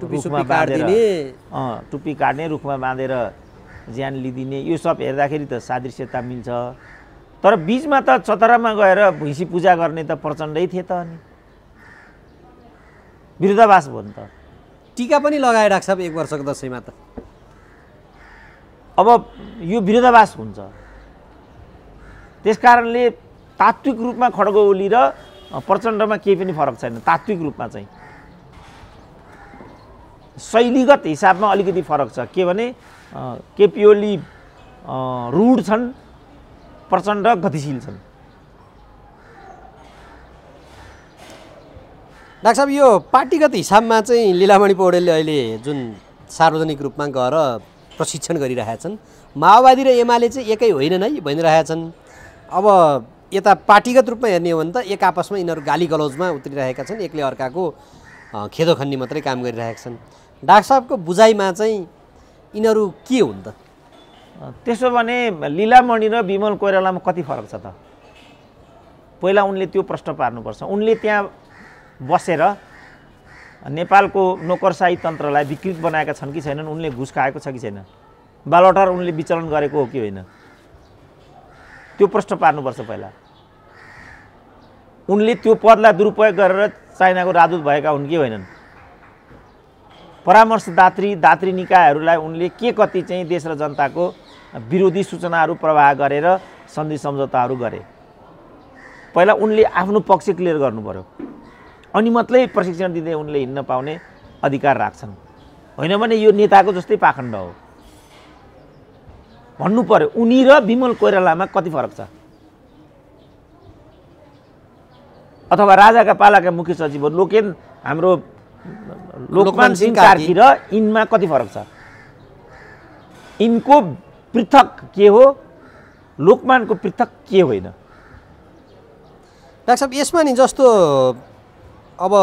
रुखमा बाँधेर टुप्पी काट्ने, रुखमा बाँधेर ज्यान लिदिने, यो सब हेर्दाखेरि त सादृश्यता मिल्छ। तर बिचमा त चतरामा गएर भैँसी पूजा गर्ने त प्रचण्डै थिए त, अनि विरोधाभास भयो नि त। टीका पनि लगाए डाक्टर साहब 1 वर्षको दशैँमा त। अब यो विरोधाभास हुन्छ। त्यसकारणले तात्विक रूपमा खड्ग ओली र प्रचण्डमा केही पनि फरक छैन। तात्विक रूपमा चाहिँ शैलीगत हिसाबमा अलिकति फरक छ। के भने केपी ओली रूढ छन्, प्रचण्ड गतिशील छन्। डाक्टर साहब, यो पार्टीगत हिसाबमा चाहिँ लीलामणि पौडेलले अहिले जुन सार्वजनिक रूपमा गएर प्रशिक्षण गरिरहेका छन्, माओवादी र एमाले चाहिँ एकै होइनन् है भनिरहेका छन्। अब यता पार्टीगत रूपमा हेर्ने हो भने त एक आपसमा यिनीहरू गाली गलौजमा उत्रिरहेका छन्, एकले अर्काको खेदो खन्ने मात्रै काम गरिरहेका छन्। डाक्टर साहबको बुझाइमा चाहिँ यिनीहरू के हुन् त? त्यसो भने लीलामणि र विमल कोइरालामा कति फरक छ त? पहिला उनले त्यो प्रश्न पार्नुपर्छ। उनले त्यहाँ बसेर नेपालको नोकरशाही तन्त्रलाई विकृत बनाएका छन् कि छैनन्, उनले घुस खाएको छ कि छैन, बालुवाटार उनले विचलन गरेको हो कि होइन, त्यो प्रश्न पार्नुपर्छ पहिला। उनले त्यो पदलाई दुरुपयोग गरेर चाइनाको राजदूत भएका हुन् कि होइनन्? दात्री निकायहरूलाई उनले के कति चाहिँ देश र जनताको विरोधी सूचनाहरू प्रवाह गरेर सन्धि सम्झौताहरू गरे? पहिला उनले आफ्नो पक्ष क्लियर गर्नु पर्यो, अनि मात्रै प्रशिक्षण दिँदै उनले हिँड्न पाउने अधिकार राख्छन्। होइन भने यो नेताको जस्तै पाखण्ड हो भन्नु पर्यो। उनी र विमल कोइरालामा कति फरक छ? अथवा राजाका पालाका मुख्य सचिवहरू हाम्रो लोकमान सिंह कार्की र यिनमा कति फरक छ? यिनको पृथक के हो, लोकमानको पृथक के होइन? डाक्टर साहब, यसमा नि जस्तो अब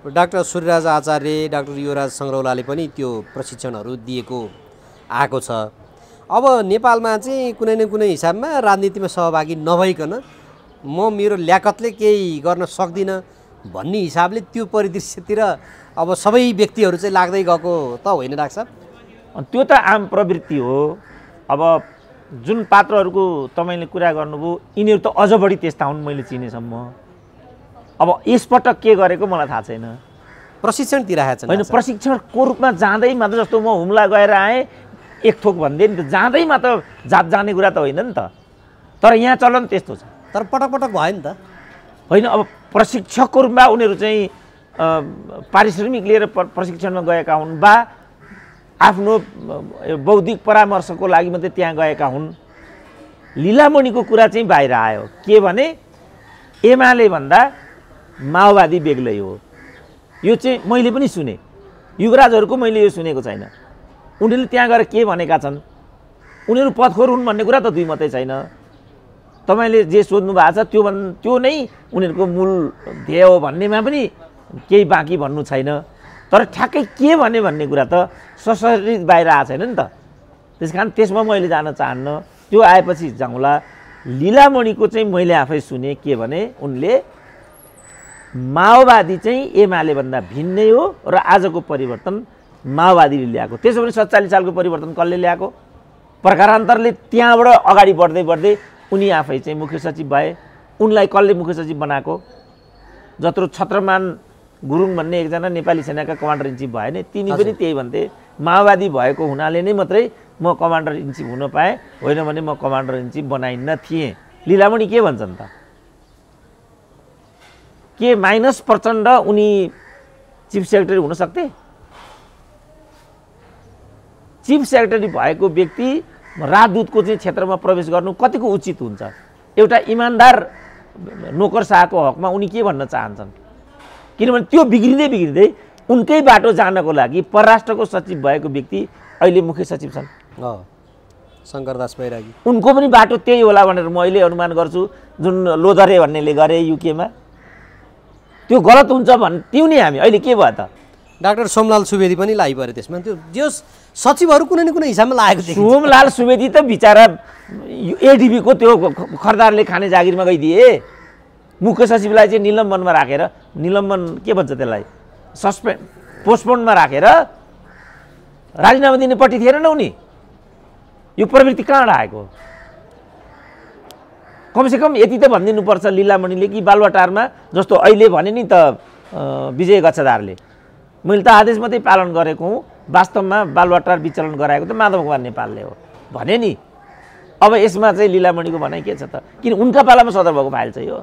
डाक्टर सूर्यराज आचार्य, डाक्टर युवराज सङ्ग्रौलाले पनि त्यो प्रशिक्षणहरू दिएको आएको छ। अब नेपालमा चाहिँ कुनै न कुनै हिसाबमा राजनीतिमा सहभागी नभइकन म मेरो ल्याकतले केही गर्न सक्दिनँ भन्ने हिसाबले त्यो परिदृश्यतिर अब सबै व्यक्तिहरू चाहिँ लाग्दै गएको त होइन डाक्टर साहब? त्यो त आम प्रवृत्ति हो। अब जुन पात्रहरूको तपाईँले कुरा गर्नुभयो यिनीहरू त अझ बढी त्यस्ता हुन् मैले चिनेसम्म। अब यसपटक के गरेको मलाई थाहा छैन। प्रशिक्षण दिइरहेको छ होइन, प्रशिक्षणको रूपमा जाँदै मात्र, जस्तो म हुम्ला गएर आएँ एक थोक भन्दै नि त, जाँदैमा त जाने कुरा त होइन नि त। तर यहाँ चलन त्यस्तो छ। तर पटक पटक भयो नि त। होइन, अब प्रशिक्षकको रूपमा उनीहरू चाहिँ पारिश्रमिक लिएर प्रशिक्षणमा गएका हुन् वा आफ्नो बौद्धिक परामर्शको लागि मात्रै त्यहाँ गएका हुन्। लीलामणिको कुरा चाहिँ बाहिर आयो के भने एमाले भन्दा माओवादी बेग्लै हो। यो चाहिँ मैले पनि सुने, युवराजहरूको मैले यो सुनेको छैन। उनीहरूले त्यहाँ गएर के भनेका छन्, उनीहरू पदखोर हुन् भन्ने कुरा त दुई मात्रै छैन। तपाईँले जे सोध्नु भएको छ त्यो नै उनीहरूको मूल ध्येय हो भन्नेमा पनि केही बाँकी भन्नु छैन। तर ठ्याक्कै के भने भन्ने कुरा त सशरीर बाहिर आएको छैन नि त। त्यस कारण त्यसमा मैले जान चाहन्न, त्यो आएपछि जाउँला। लीलामणिको चाहिँ मैले आफै सुने के भने उनले माओवादी चाहिँ एमाले भन्दा भिन्नै हो र आजको परिवर्तन माओवादीले ल्याएको। त्यसो भने 47 सालको परिवर्तन कसले ल्याएको? प्रकारान्तरले त्यहाँबाट अगाडि बढ्दै बढ्दै उनी आफै चाहिँ मुख्य सचिव भए। उनलाई कसले मुख्य सचिव बनाएको? जत्रो छत्रमान गुरुङ भन्ने एकजना नेपाली सेनाका कमान्डर इन चिफ भए नि, तिनी पनि त्यही भन्थे, माओवादी भएको हुनाले नै मात्रै म कमान्डर इन चिफ हुन पाएँ, होइन भने म कमान्डर इन चिफ बनाइन्न थिएँ। लीलामणि के भन्छन् त? के माइनस प्रचण्ड उनी चिफ सेक्रेटरी हुन सक्थे? चिफ सेक्रेटरी भएको व्यक्ति राजदूतको चाहिँ क्षेत्रमा प्रवेश गर्नु कतिको उचित हुन्छ? एउटा इमान्दार नोकरशाहको हकमा उनी के भन्न चाहन्छन्? किनभने त्यो बिग्रिँदै बिग्रिँदै उनकै बाटो जानको लागि परराष्ट्रको सचिव भएको व्यक्ति अहिले मुख्य सचिव छन्, शङ्करदास बैरागी। उनको पनि बाटो त्यही होला भनेर म अहिले अनुमान गर्छु। जुन लोधरे भन्नेले गरे युकेमा, त्यो गलत हुन्छ भन्थ्यौँ नि हामी। अहिले के भयो त? डाक्टर सोमलाल सुवेदी पनि लागिपऱ्यो त्यसमा। त्यो जो सचिवहरू कुनै न कुनै हिसाबमा लागेको थियो। सोमलाल सुवेदी त बिचरा एडिबीको त्यो खरदारले खाने जागिरमा गइदिए। मुख्य सचिवलाई चाहिँ निलम्बनमा राखेर, निलम्बन के भन्छ त्यसलाई, पोस्टपोनमा राखेर राजीनामा दिनेपट्टि थिएन न उनी। यो प्रवृत्ति कहाँबाट आएको? कमसेकम यति त भनिदिनुपर्छ लीलामणिले कि बालुवाटारमा जस्तो अहिले भने नि त विजय गच्छदारले, मैले त आदेश मात्रै पालन गरेको हुँ, वास्तवमा बालुवाटार विचलन गराएको त माधव कुमार नेपालले हो भने नि। अब यसमा चाहिँ लीलामणिको भनाइ के छ त? किन उनका पालामा सदर भएको फाइल चाहिँ हो।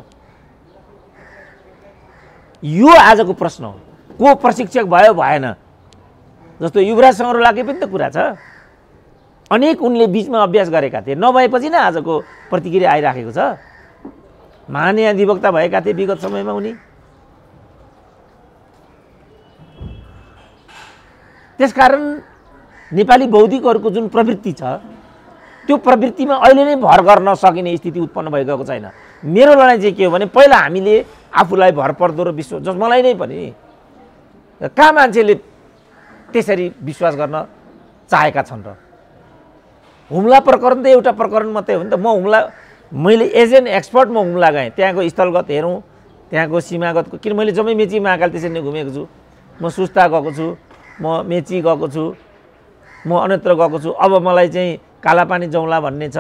यो आजको प्रश्न हो, को प्रशिक्षक भयो भएन। जस्तो युवराज सङ्ग्रौलाकै पनि त कुरा छ। अनेक उनले बिचमा अभ्यास गरेका थिए, नभएपछि नै आजको प्रतिक्रिया आइराखेको छ। महान्यायाधिवक्ता भएका थिए विगत समयमा उनी। त्यसकारण नेपाली बौद्धिकहरूको जुन प्रवृत्ति छ त्यो प्रवृत्तिमा अहिले नै भर गर्न सकिने स्थिति उत्पन्न भइगएको छैन। मेरो लडाइँ चाहिँ के हो भने पहिला हामीले आफूलाई भरपर्दो र विश्वास, जस मलाई नै पनि कहाँ मान्छेले त्यसरी विश्वास गर्न चाहेका छन् र हुम्ला प्रकरण त एउटा प्रकरण मात्रै हो नि त। मैले एज एन एक्सपर्ट म हुम्ला गएँ, त्यहाँको स्थलगत हेरौँ, त्यहाँको सीमागतको, किन मैले जम्मै मेची महाकाल त्यसरी नै घुमेको छु। म सुस्ता गएको छु, म मेची गएको छु, म अन्यत्र गएको छु। अब मलाई चाहिँ कालापानी जाउँला भन्ने छ।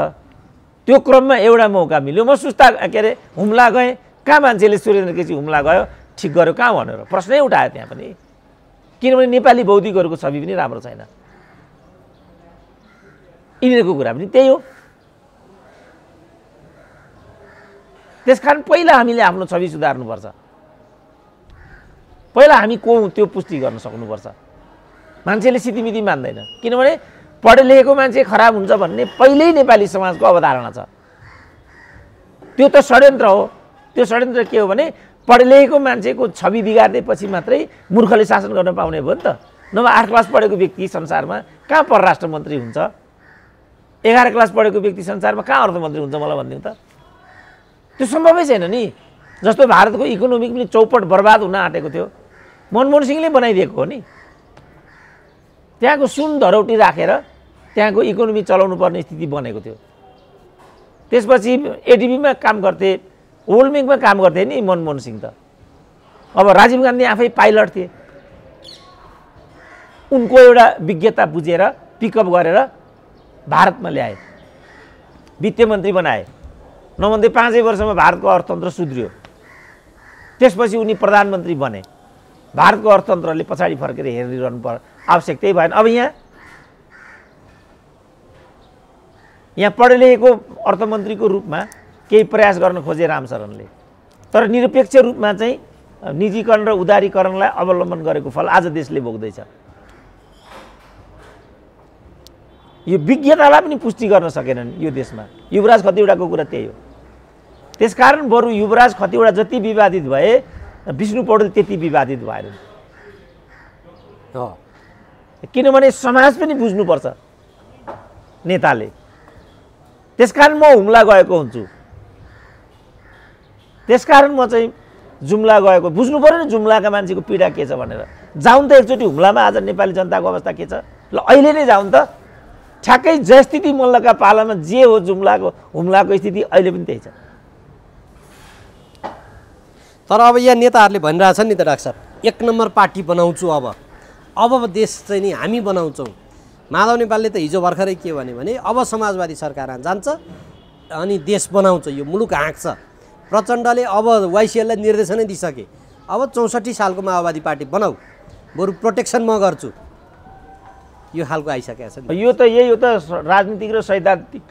त्यो क्रममा एउटा मौका मिल्यो, म सुस्ता के अरे हुम्ला गएँ। कहाँ मान्छेले सुरेन्द्र केसी हुम्ला गयो ठिक गर्यो कहाँ भनेर प्रश्नै उठायो त्यहाँ पनि, किनभने नेपाली बौद्धिकहरूको छवि पनि राम्रो छैन। यिनीहरूको कुरा पनि त्यही हो। त्यसकारण पहिला हामीले आफ्नो छवि सुधार्नुपर्छ, पहिला हामी को त्यो पुष्टि गर्न सक्नुपर्छ। मान्छेले सितिमिति मान्दैन, किनभने पढे लेखेको मान्छे खराब हुन्छ भन्ने पहिल्यै नेपाली समाजको अवधारणा छ। त्यो त षड्यन्त्र हो। त्यो षड्यन्त्र के हो भने पढे लेखेको मान्छेको छवि बिगार्दैपछि मात्रै मूर्खले शासन गर्न पाउने भयो नि त। नभए 8 क्लास पढेको व्यक्ति संसारमा कहाँ परराष्ट्र मन्त्री हुन्छ, 11 क्लास पढेको व्यक्ति संसारमा कहाँ अर्थमन्त्री हुन्छ मलाई भनिदिउँ त। त्यो सम्भवै छैन नि। जस्तो भारतको इकोनोमिक पनि चौपट बर्बाद हुन आँटेको थियो, मनमोहन सिंहले बनाइदिएको हो नि। त्यहाँको सुन धरौटी राखेर त्यहाँको इकोनोमी चलाउनु पर्ने स्थिति बनेको थियो। त्यसपछि एडिबीमा काम गर्थे, वर्ल्ड ब्याङ्कमा काम गर्थे नि मनमोहन सिंह त। अब राजीव गान्धी आफै पाइलट थिए, उनको एउटा विज्ञता बुझेर पिकअप गरेर भारतमा ल्याए, वित्त मन्त्री बनाए। नभन्दै 5 वर्षमा भारतको अर्थतन्त्र सुध्रियो। त्यसपछि उनी प्रधानमन्त्री बने। भारतको अर्थतन्त्रले पछाडि फर्केर हेरिरहनु आवश्यकतै भएन। अब यहाँ पढे लेखेको अर्थमन्त्रीको रूपमा केही प्रयास गर्न खोजे रामशरणले, तर निरपेक्ष रूपमा चाहिँ निजीकरण र उदारीकरणलाई अवलम्बन गरेको फल आज देशले भोग्दैछ। यो विज्ञतालाई पनि पुष्टि गर्न सकेनन् यो देशमा। युवराज खतिवडाको कुरा त्यही हो। त्यसकारण बरु युवराज खतिवडा जति विवादित भए विष्णु पौडेल त्यति विवादित भएन। किनभने समाज पनि बुझ्नुपर्छ नेताले। त्यसकारण म हुम्ला गएको हुन्छु, त्यसकारण म चाहिँ जुम्ला गएको बुझ्नु पर्यो नि जुम्लाका मान्छेको पीडा के छ भनेर। जाउँ त एकचोटि हुम्लामा, आज नेपाली जनताको अवस्था के छ ल अहिले नै जाउँ त। ठ्याक्कै जयस्थिति मल्लका पालामा जे हो हुम्लाको स्थिति अहिले पनि त्यही छ। तर अब यहाँ नेताहरूले भनिरहेछन् नि त डाक्टर साहब, 1 नम्बर पार्टी बनाउँछु, अब देश चाहिँ नि हामी बनाउँछौँ। माधव नेपालले त हिजो भर्खरै के भने अब समाजवादी सरकार जान्छ अनि देश बनाउँछ, यो मुलुक हाँक्छ। प्रचण्डले अब वाइसिएललाई निर्देशनै दिइसके, अब 64 सालको माओवादी पार्टी बनाऊ, बरु प्रोटेक्सन म गर्छु, यो खालको आइसकेको छ। यो त यही हो त, राजनीतिक र सैद्धान्तिक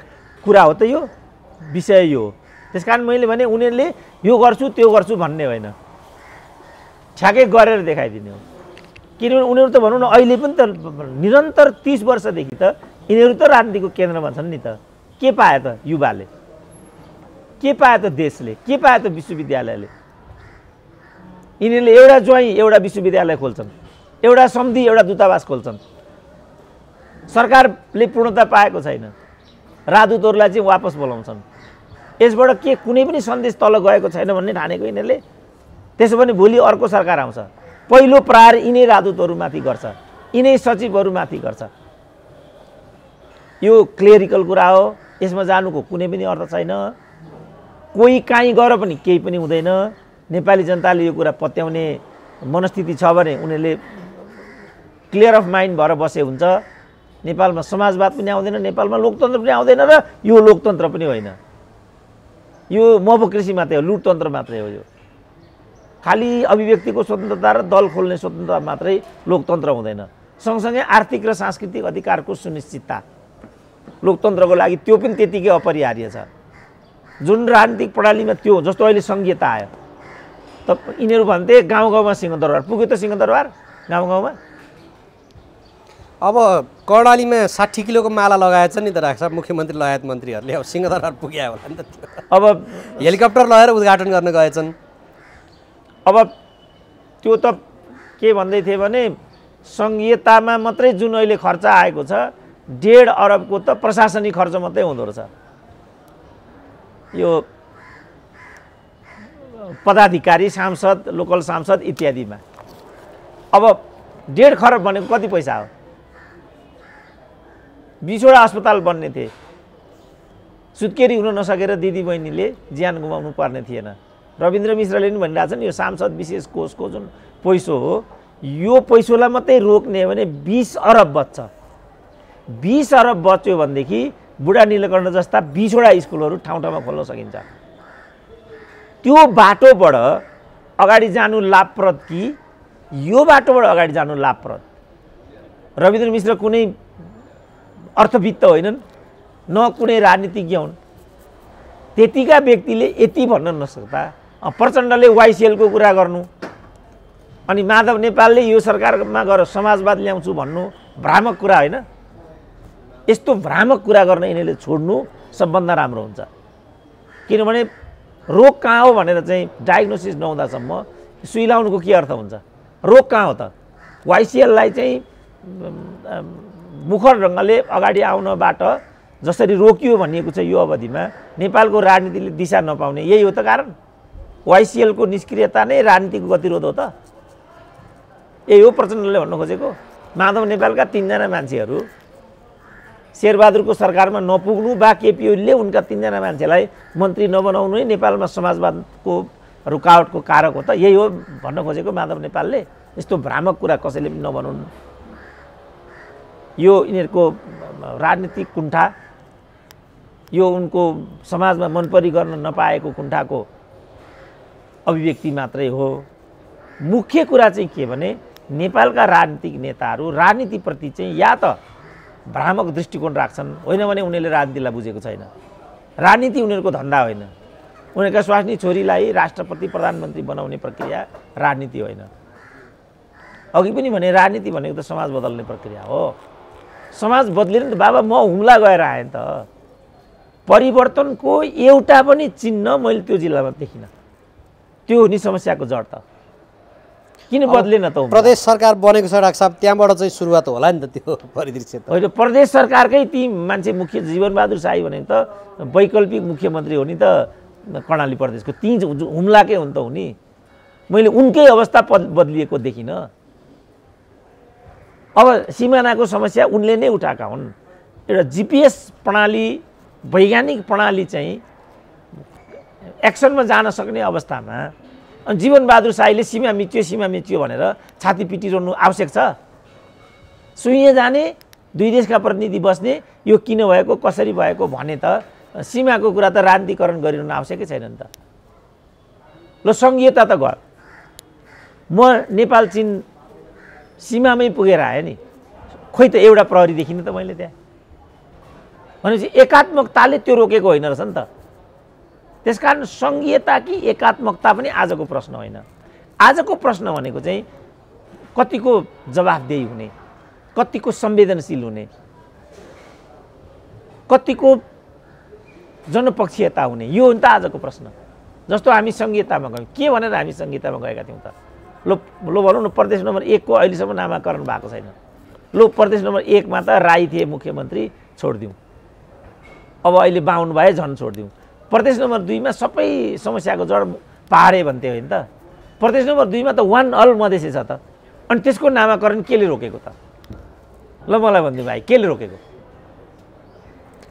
कुरा हो त, यो विषय यो। त्यसकारण मैले भने उनीहरूले यो गर्छु त्यो गर्छु भन्ने होइन, ठ्याक्कै गरेर देखाइदिने हो। किनभने उनीहरू त भनौँ न अहिले पनि त निरन्तर 30 वर्षदेखि त यिनीहरू त राजनीतिको केन्द्रमा छन् नि त। के पाए त युवाले, के पाए त देशले, के पाए त विश्वविद्यालयले? यिनीहरूले एउटा ज्वाइँ एउटा विश्वविद्यालय खोल्छन्, एउटा सन्धि एउटा दूतावास खोल्छन्। सरकारले पूर्णता पाएको छैन, राजदूतहरूलाई चाहिँ वापस बोलाउँछन्। यसबाट के कुनै पनि सन्देश तल गएको छैन भन्ने ठानेको यिनीहरूले। त्यसो भने भोलि अर्को सरकार आउँछ, पहिलो प्रहार यिनै राजदूतहरूमाथि गर्छ, यिनै सचिवहरूमाथि गर्छ। यो क्लेरिकल कुरा हो, यसमा जानुको कुनै पनि अर्थ छैन। कोही काहीँ गएर पनि केही पनि हुँदैन। नेपाली जनताले यो कुरा पत्याउने मनस्थिति छ भने उनीहरूले क्लियर अफ माइन्ड भएर बसे हुन्छ। नेपालमा समाजवाद पनि आउँदैन, नेपालमा लोकतन्त्र पनि आउँदैन, र यो लोकतन्त्र पनि होइन, यो मोबोक्रेसी मात्रै हो, लुटतन्त्र मात्रै हो। यो खालि अभिव्यक्तिको स्वतन्त्रता र दल खोल्ने स्वतन्त्रता मात्रै लोकतन्त्र हुँदैन। सँगसँगै आर्थिक र सांस्कृतिक अधिकारको सुनिश्चितता लोकतन्त्रको लागि त्यो पनि त्यतिकै अपरिहार्य छ। जुन राजनीतिक प्रणालीमा त्यो जस्तो अहिले सङ्घीयता आयो त यिनीहरू भन्थे गाउँ गाउँमा सिंहदरबार पुग्यो त सिंहदरबार गाउँ गाउँमा। अब कर्णालीमा 60 किलोको माला लगाएछ नि त डाक्टर साहब मुख्यमन्त्री लगायत मन्त्रीहरूले, अब सिंहदरबार पुग्यो होला नि त त्यो। अब हेलिकप्टर लगेर उद्घाटन गर्न गएछन्। अब त्यो त के भन्दै थिए भने सङ्घीयतामा मात्रै जुन अहिले खर्च आएको छ 1.5 अरबको त प्रशासनिक खर्च मात्रै हुँदो रहेछ। यो पदाधिकारी सांसद लोकल सांसद इत्यादिमा। अब 1.5 खरब भनेको कति पैसा हो? 20वटा अस्पताल बन्ने थिए, सुत्केरी हुन नसकेर दिदीबहिनीले ज्यान गुमाउनु पर्ने थिएन। रविन्द्र मिश्रले पनि भनिरहेको छ नि, यो सांसद विशेष कोषको जुन पैसो हो, यो पैसोलाई मात्रै रोक्ने हो भने 20 अरब बच्छ। 20 अरब बच्यो भनेदेखि बुढा नीलकण्ठ जस्ता 20वटा स्कुलहरू ठाउँ ठाउँमा खोल्न सकिन्छ। त्यो बाटोबाट अगाडि जानु लाभप्रद कि यो बाटोबाट अगाडि जानु लाभप्रद? रविन्द्र मिश्र कुनै अर्थवित्त होइनन्, न कुनै राजनीतिज्ञ हुन्। त्यतिका व्यक्तिले यति भन्न नसक्दा प्रचण्डले वाइसिएलको कुरा गर्नु अनि माधव नेपालले यो सरकारमा गएर समाजवाद ल्याउँछु भन्नु भ्रामक कुरा होइन? यस्तो भ्रामक कुरा गर्न यिनीहरूले छोड्नु सबभन्दा राम्रो हुन्छ। किनभने रोग कहाँ हो भनेर चाहिँ डायग्नोसिस नहुँदासम्म सुई लाउनुको के अर्थ हुन्छ? रोग कहाँ हो त? वाइसिएललाई चाहिँ मुखर ढङ्गले अगाडि आउनबाट जसरी रोकियो भनिएको छ यो अवधिमा, नेपालको राजनीतिले दिशा नपाउने यही हो त कारण? वाइसिएलको निष्क्रियता नै राजनीतिको गतिरोध हो त? यही हो प्रचण्डले भन्नु खोजेको? माधव नेपालका 3 जना मान्छेहरू शेरबहादुरको सरकारमा नपुग्नु वा केपी ओलीले उनका 3 जना मान्छेलाई मन्त्री नबनाउनु नै नेपालमा समाजवादको रुकावटको कारक हो त? यही हो भन्न खोजेको माधव नेपालले? यस्तो भ्रामक कुरा कसैले पनि नबनाउनु। यो यिनीहरूको राजनीतिक कुण्ठा, यो उनको समाजमा मनपरी गर्न नपाएको कुण्ठाको अभिव्यक्ति मात्रै हो। मुख्य कुरा चाहिँ के भने नेपालका राजनीतिक नेताहरू राजनीतिप्रति चाहिँ या त भ्रामक दृष्टिकोण राख्छन्, होइन भने उनीहरूले राजनीतिलाई बुझेको छैन। राजनीति उनीहरूको धन्दा होइन। उनीहरूका स्वास्नी छोरीलाई राष्ट्रपति प्रधानमन्त्री बनाउने प्रक्रिया राजनीति होइन। अघि पनि भने राजनीति भनेको त समाज बदल्ने प्रक्रिया हो। समाज बदलेन त बाबा, म हुम्ला गएर आएँ त। परिवर्तनको एउटा पनि चिन्ह मैले त्यो जिल्लामा देखिनँ। त्यो हो नि समस्याको जड त। किन बदलेन त? प्रदेश सरकार बनेको छ डाक्टर साहब, त्यहाँबाट चाहिँ सुरुवात होला नि त त्यो परिदृश्य त। होइन, प्रदेश सरकारकै ती मान्छे मुख्य जीवनबहादुर शाही भनेको त वैकल्पिक मुख्यमन्त्री हो नि त कर्णाली प्रदेशको। ती हुम्लाकै हो नि त हुने। मैले उनकै अवस्था बदलिएको देखिनँ। अब सिमानाको समस्या उनले नै उठाएका हुन्। एउटा जिपिएस प्रणाली, वैज्ञानिक प्रणाली चाहिँ एक्सनमा जान सक्ने अवस्थामा अनि जीवनबहादुर शाहीले सीमा मिच्यो भनेर छाती पिटिरहनु आवश्यक छ? सुइए जाने, 2 देशका प्रतिनिधि बस्ने, यो किन भएको कसरी भएको भने त सीमाको कुरा त राजनीतिकरण गरिरहनु आवश्यकै छैन नि त। ल सङ्घीयता त गयो, म नेपाल चीन सीमामै पुगेर आएँ नि, खोइ त एउटा प्रहरी देखिनँ त मैले त्यहाँ। भनेपछि एकात्मकताले त्यो रोकेको होइन रहेछ नि त। त्यसकारण सङ्घीयता कि एकात्मकता पनि आजको प्रश्न होइन। आजको प्रश्न भनेको चाहिँ कतिको जवाफदेही हुने, कतिको संवेदनशील हुने, कतिको जनपक्षीयता हुने, यो हो नि त आजको प्रश्न। जस्तो हामी सङ्घीयतामा गयौँ, के भनेर हामी सङ्घीयतामा गएका थियौँ त? लो भनौँ न, प्रदेश नम्बर 1 को अहिलेसम्म नामाकरण भएको छैन। लो प्रदेश नम्बर 1 मा त राई थिए मुख्यमन्त्री, छोडिदिउँ। अब अहिले बाहुन भए झन् छोडिदिउँ। प्रदेश नम्बर 2 मा सबै समस्याको जड पहाडे भन्थे होइन त? प्रदेश नम्बर 2 मा त 1 अल मधेसी छ त। अनि त्यसको नामाकरण केले रोकेको त? ल मलाई भनिदिनु भाइ, केले रोकेको?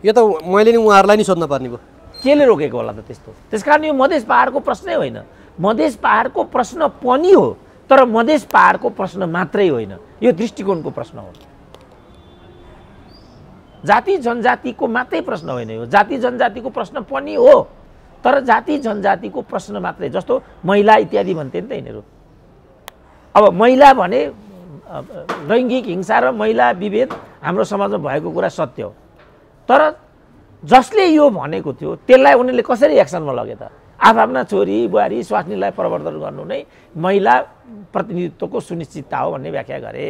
यो त मैले नि उहाँहरूलाई नि सोध्न पर्ने भयो। केले रोकेको होला त त्यस्तो? त्यसकारण यो मधेस पहाडको प्रश्नै होइन। मधेस पहाडको प्रश्न पनि हो, तर मधेस पहाडको प्रश्न मात्रै होइन, यो दृष्टिकोणको प्रश्न हो। जाति जनजातिको मात्रै प्रश्न होइन यो, जाति जनजातिको प्रश्न पनि हो, तर जाति जनजातिको प्रश्न मात्रै। जस्तो महिला इत्यादि भन्थे नि त यिनीहरू। अब महिला भने लैङ्गिक हिंसा र महिला विभेद हाम्रो समाजमा भएको कुरा सत्य हो, तर जसले यो भनेको थियो त्यसलाई उनीहरूले कसरी एक्सनमा लगे त? आफ्ना छोरी बुहारी स्वास्नीलाई प्रवर्धन गर्नु नै महिला प्रतिनिधित्वको सुनिश्चितता हो भन्ने व्याख्या गरे।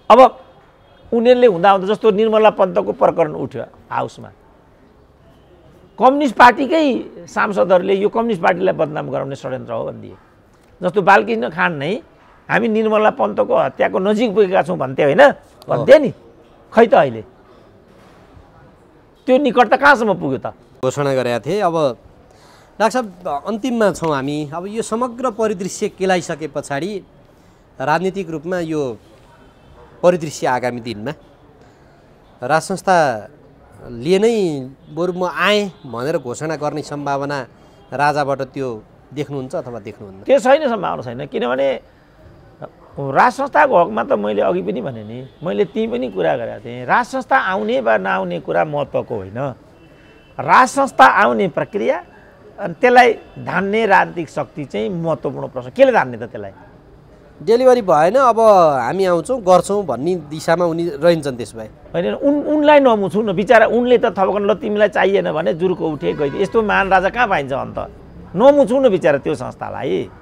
अब उनीहरूले हुँदा जस्तो निर्मला पन्तको प्रकरण उठ्यो हाउसमा, कम्युनिस्ट पार्टीकै सांसदहरूले यो कम्युनिस्ट पार्टीलाई बदनाम गराउने षड्यन्त्र हो भनिदिए। जस्तो बालकृष्ण खान नै हामी निर्मला पन्तको हत्याको नजिक पुगेका छौँ भन्थे होइन, भन्थे नि, खै त अहिले त्यो निकटता कहाँसम्म पुग्यो त? घोषणा गरेका थिए। अब डाक्टर साहब अन्तिममा छौँ हामी। अब यो समग्र परिदृश्य केलाइसके पछाडि राजनीतिक रूपमा यो परिदृश्य आगामी दिनमा राज संस्थाले नै बरु म आएँ भनेर घोषणा गर्ने सम्भावना राजाबाट त्यो देख्नुहुन्छ अथवा देख्नुहुन्न? त्यो छैन, सम्भावना छैन। किनभने राज संस्थाको हकमा त मैले अघि पनि भने नि, मैले त्यही पनि कुरा गरेको थिएँ। राज संस्था आउने वा नआउने कुरा महत्त्वको होइन, राज संस्था आउने प्रक्रिया अनि त्यसलाई धान्ने राजनीतिक शक्ति चाहिँ महत्त्वपूर्ण प्रश्न। केले धान्ने त त्यसलाई? डेलिभरी भएन, अब हामी आउँछौँ गर्छौँ भन्ने दिशामा उनी रहन्छन्। त्यस भए होइन, उनलाई नमुछु न बिचरा। उनले त थपकन ल तिमीलाई चाहिएन भने जुर्को उठे गइदिए। यस्तो महान राजा कहाँ पाइन्छ? अन्त नमुछु न बिचरा त्यो संस्थालाई।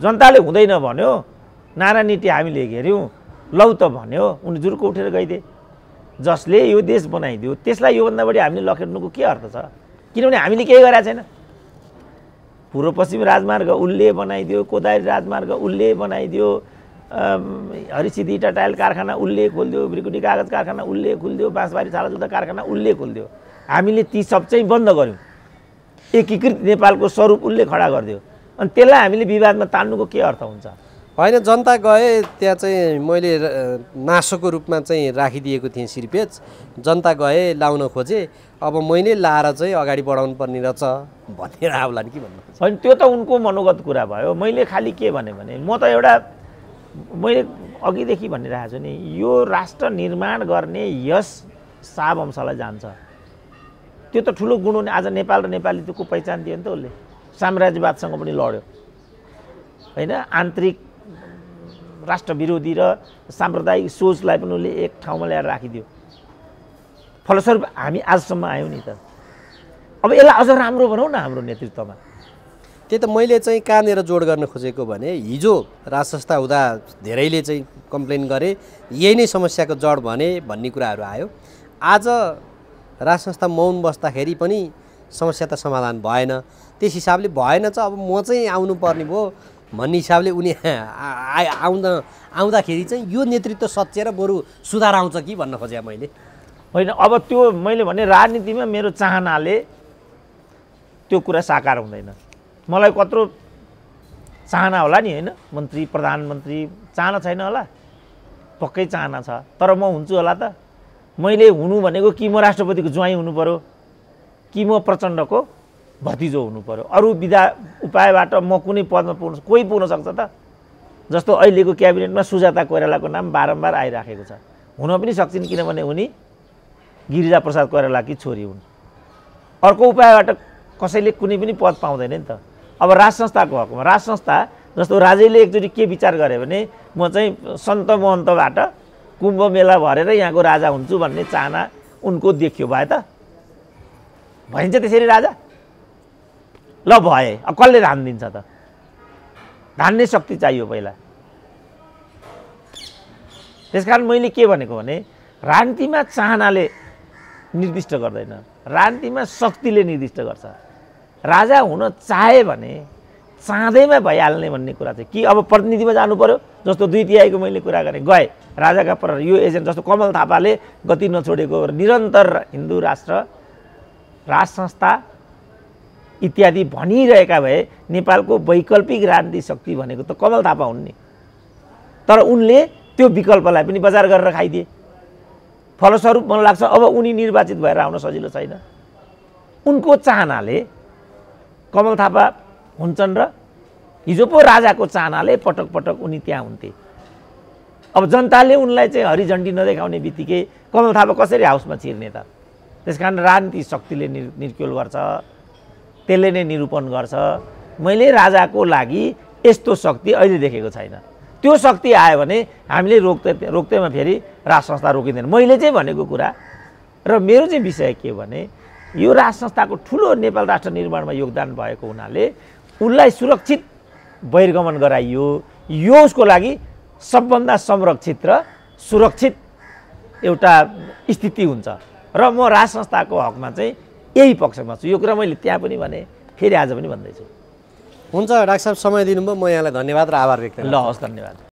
जनताले हुँदैन भन्यो, नारा नीति हामीले हेऱ्यौँ, लौ त भन्यो, उनी जुर्को उठेर गइदिए। जसले यो देश बनाइदियो त्यसलाई योभन्दा बढी हामीले लखेट्नुको के अर्थ छ? किनभने हामीले केही गरेका छैन। पूर्व पश्चिम राजमार्ग उसले बनाइदियो, कोदारी राजमार्ग उसले बनाइदियो, हरिसिद्धि इँटा टाइल कारखाना उसले खोलिदियो, ब्रिकुटी कागज कारखाना उसले खोलिदियो, बाँसबारी छालाजुत्ता कारखाना उसले खोलिदियो। हामीले ती सब चाहिँ बन्द गऱ्यौँ। एकीकृत नेपालको स्वरूप उसले खडा गरिदियो। अनि त्यसलाई हामीले विवादमा तान्नुको के अर्थ हुन्छ? होइन, जनता गए त्यहाँ चाहिँ मैले नासोको रूपमा चाहिँ राखिदिएको थिएँ सिरपेज। जनता गए लाउन खोजेँ, अब मैले लाएर चाहिँ अगाडि बढाउनु पर्ने रहेछ भनेर आउला नि कि भन्नु? होइन, त्यो त उनको मनोगत कुरा भयो। मैले खालि के भने म त एउटा मैले अघिदेखि भनिरहेको छु नि, यो राष्ट्र निर्माण गर्ने यस सावंशलाई जान्छ। त्यो त ठुलो गुण हो नि। आज नेपाल र नेपालीको पहिचान दियो नि त उसले। साम्राज्यवादसँग पनि लड्यो होइन, आन्तरिक राष्ट्र विरोधी र साम्प्रदायिक सोचलाई पनि उसले एक ठाउँमा ल्याएर राखिदियो। फलस्वरूप हामी आजसम्म आयौँ नि त। अब यसलाई अझ राम्रो बनाऊ न हाम्रो नेतृत्वमा। त्यही त मैले चाहिँ कहाँनिर जोड गर्न खोजेको भने हिजो राज संस्था हुँदा धेरैले चाहिँ कम्प्लेन गरे, यही नै समस्याको जड भने भन्ने कुराहरू आयो। आज राज संस्था मौन बस्दाखेरि पनि समस्या त समाधान भएन। त्यस हिसाबले भएन चाहिँ अब म चाहिँ आउनुपर्ने भयो भन्ने हिसाबले उनी आउँदाखेरि चाहिँ यो नेतृत्व सच्याएर बरु सुधार आउँछ कि भन्न खोजेँ मैले। होइन, अब त्यो मैले भने राजनीतिमा मेरो चाहनाले त्यो कुरा साकार हुँदैन। मलाई कत्रो चाहना होला नि होइन, मन्त्री प्रधानमन्त्री चाहना छैन होला, पक्कै चाहना छ। तर म हुन्छु होला त? मैले हुनु भनेको कि म राष्ट्रपतिको ज्वाइँ हुनु पर्यो, कि म प्रचण्डको भतिजो हुनु पर्यो? अरू विधा उपायबाट म कुनै पदमा पुग्न, कोही पुग्न सक्छ त? जस्तो अहिलेको क्याबिनेटमा सुजाता कोइरालाको नाम बारम्बार आइराखेको छ। हुन पनि सक्छन्, किनभने उनी गिरिजा प्रसाद कोइरालाकी छोरी हुन्। अर्को उपायबाट कसैले कुनै पनि पद पाउँदैन नि त। अब राज संस्थाको हकमा राज संस्था जस्तो राजैले एकचोटि के विचार गरे भने म चाहिँ सन्त महन्तबाट कुम्भ मेला भरेर यहाँको राजा हुन्छु भन्ने चाहना उनको देखियो। भए त भइन्छ त्यसरी राजा? ल भए, अब कसले धान दिन्छ त? धान्ने शक्ति चाहियो पहिला। त्यसकारण मैले के भनेको भने राजनीतिमा चाहनाले निर्दिष्ट गर्दैन, राजनीतिमा शक्तिले निर्दिष्ट गर्छ। राजा हुन चाहे भने चाहँदैमा भइहाल्ने भन्ने कुरा चाहिँ कि अब प्रतिनिधिमा जानु पर्यो। जस्तो 2/3 मैले कुरा गरेँ, गए राजाका पर यो एजेन्ट जस्तो कमल थापाले गति नछोडेको निरन्तर हिन्दू राष्ट्र राज संस्था इत्यादि भनिरहेका भए नेपालको वैकल्पिक राजनीतिक शक्ति भनेको त कमल थापा हुन् नि। तर उनले त्यो विकल्पलाई पनि बजार गरेर खाइदिए। फलस्वरूप मलाई लाग्छ अब उनी निर्वाचित भएर आउन सजिलो छैन। उनको चाहनाले कमल थापा हुन्छन् र हिजो पो राजाको चाहनाले पटक पटक उनी त्यहाँ हुन्थे। अब जनताले उनलाई चाहिँ हरिझन्डी नदेखाउने बित्तिकै कमल थापा कसरी हाउसमा छिर्ने त? त्यसकारण राजनीतिक शक्तिले निर्क्युल गर्छ, त्यसले नै निरूपण गर्छ। मैले राजाको लागि यस्तो शक्ति अहिले देखेको छैन। त्यो शक्ति आयो भने हामीले रोक्दैमा फेरि राज संस्था रोकिँदैन। मैले चाहिँ भनेको कुरा र मेरो चाहिँ विषय के भने यो राज संस्थाको ठुलो नेपाल राष्ट्र निर्माणमा योगदान भएको हुनाले उनलाई सुरक्षित बहिर्गमन गराइयो। यो उसको लागि सबभन्दा संरक्षित र सुरक्षित एउटा स्थिति हुन्छ र म राज संस्थाको हकमा चाहिँ यही पक्षमा छु। यो कुरा मैले त्यहाँ पनि भने, फेरि आज पनि भन्दैछु। हुन्छ डाक्टर साहब, समय दिनुभयो। म यहाँलाई धन्यवाद र आभार व्यक्त गर्छु। ल हस्, धन्यवाद।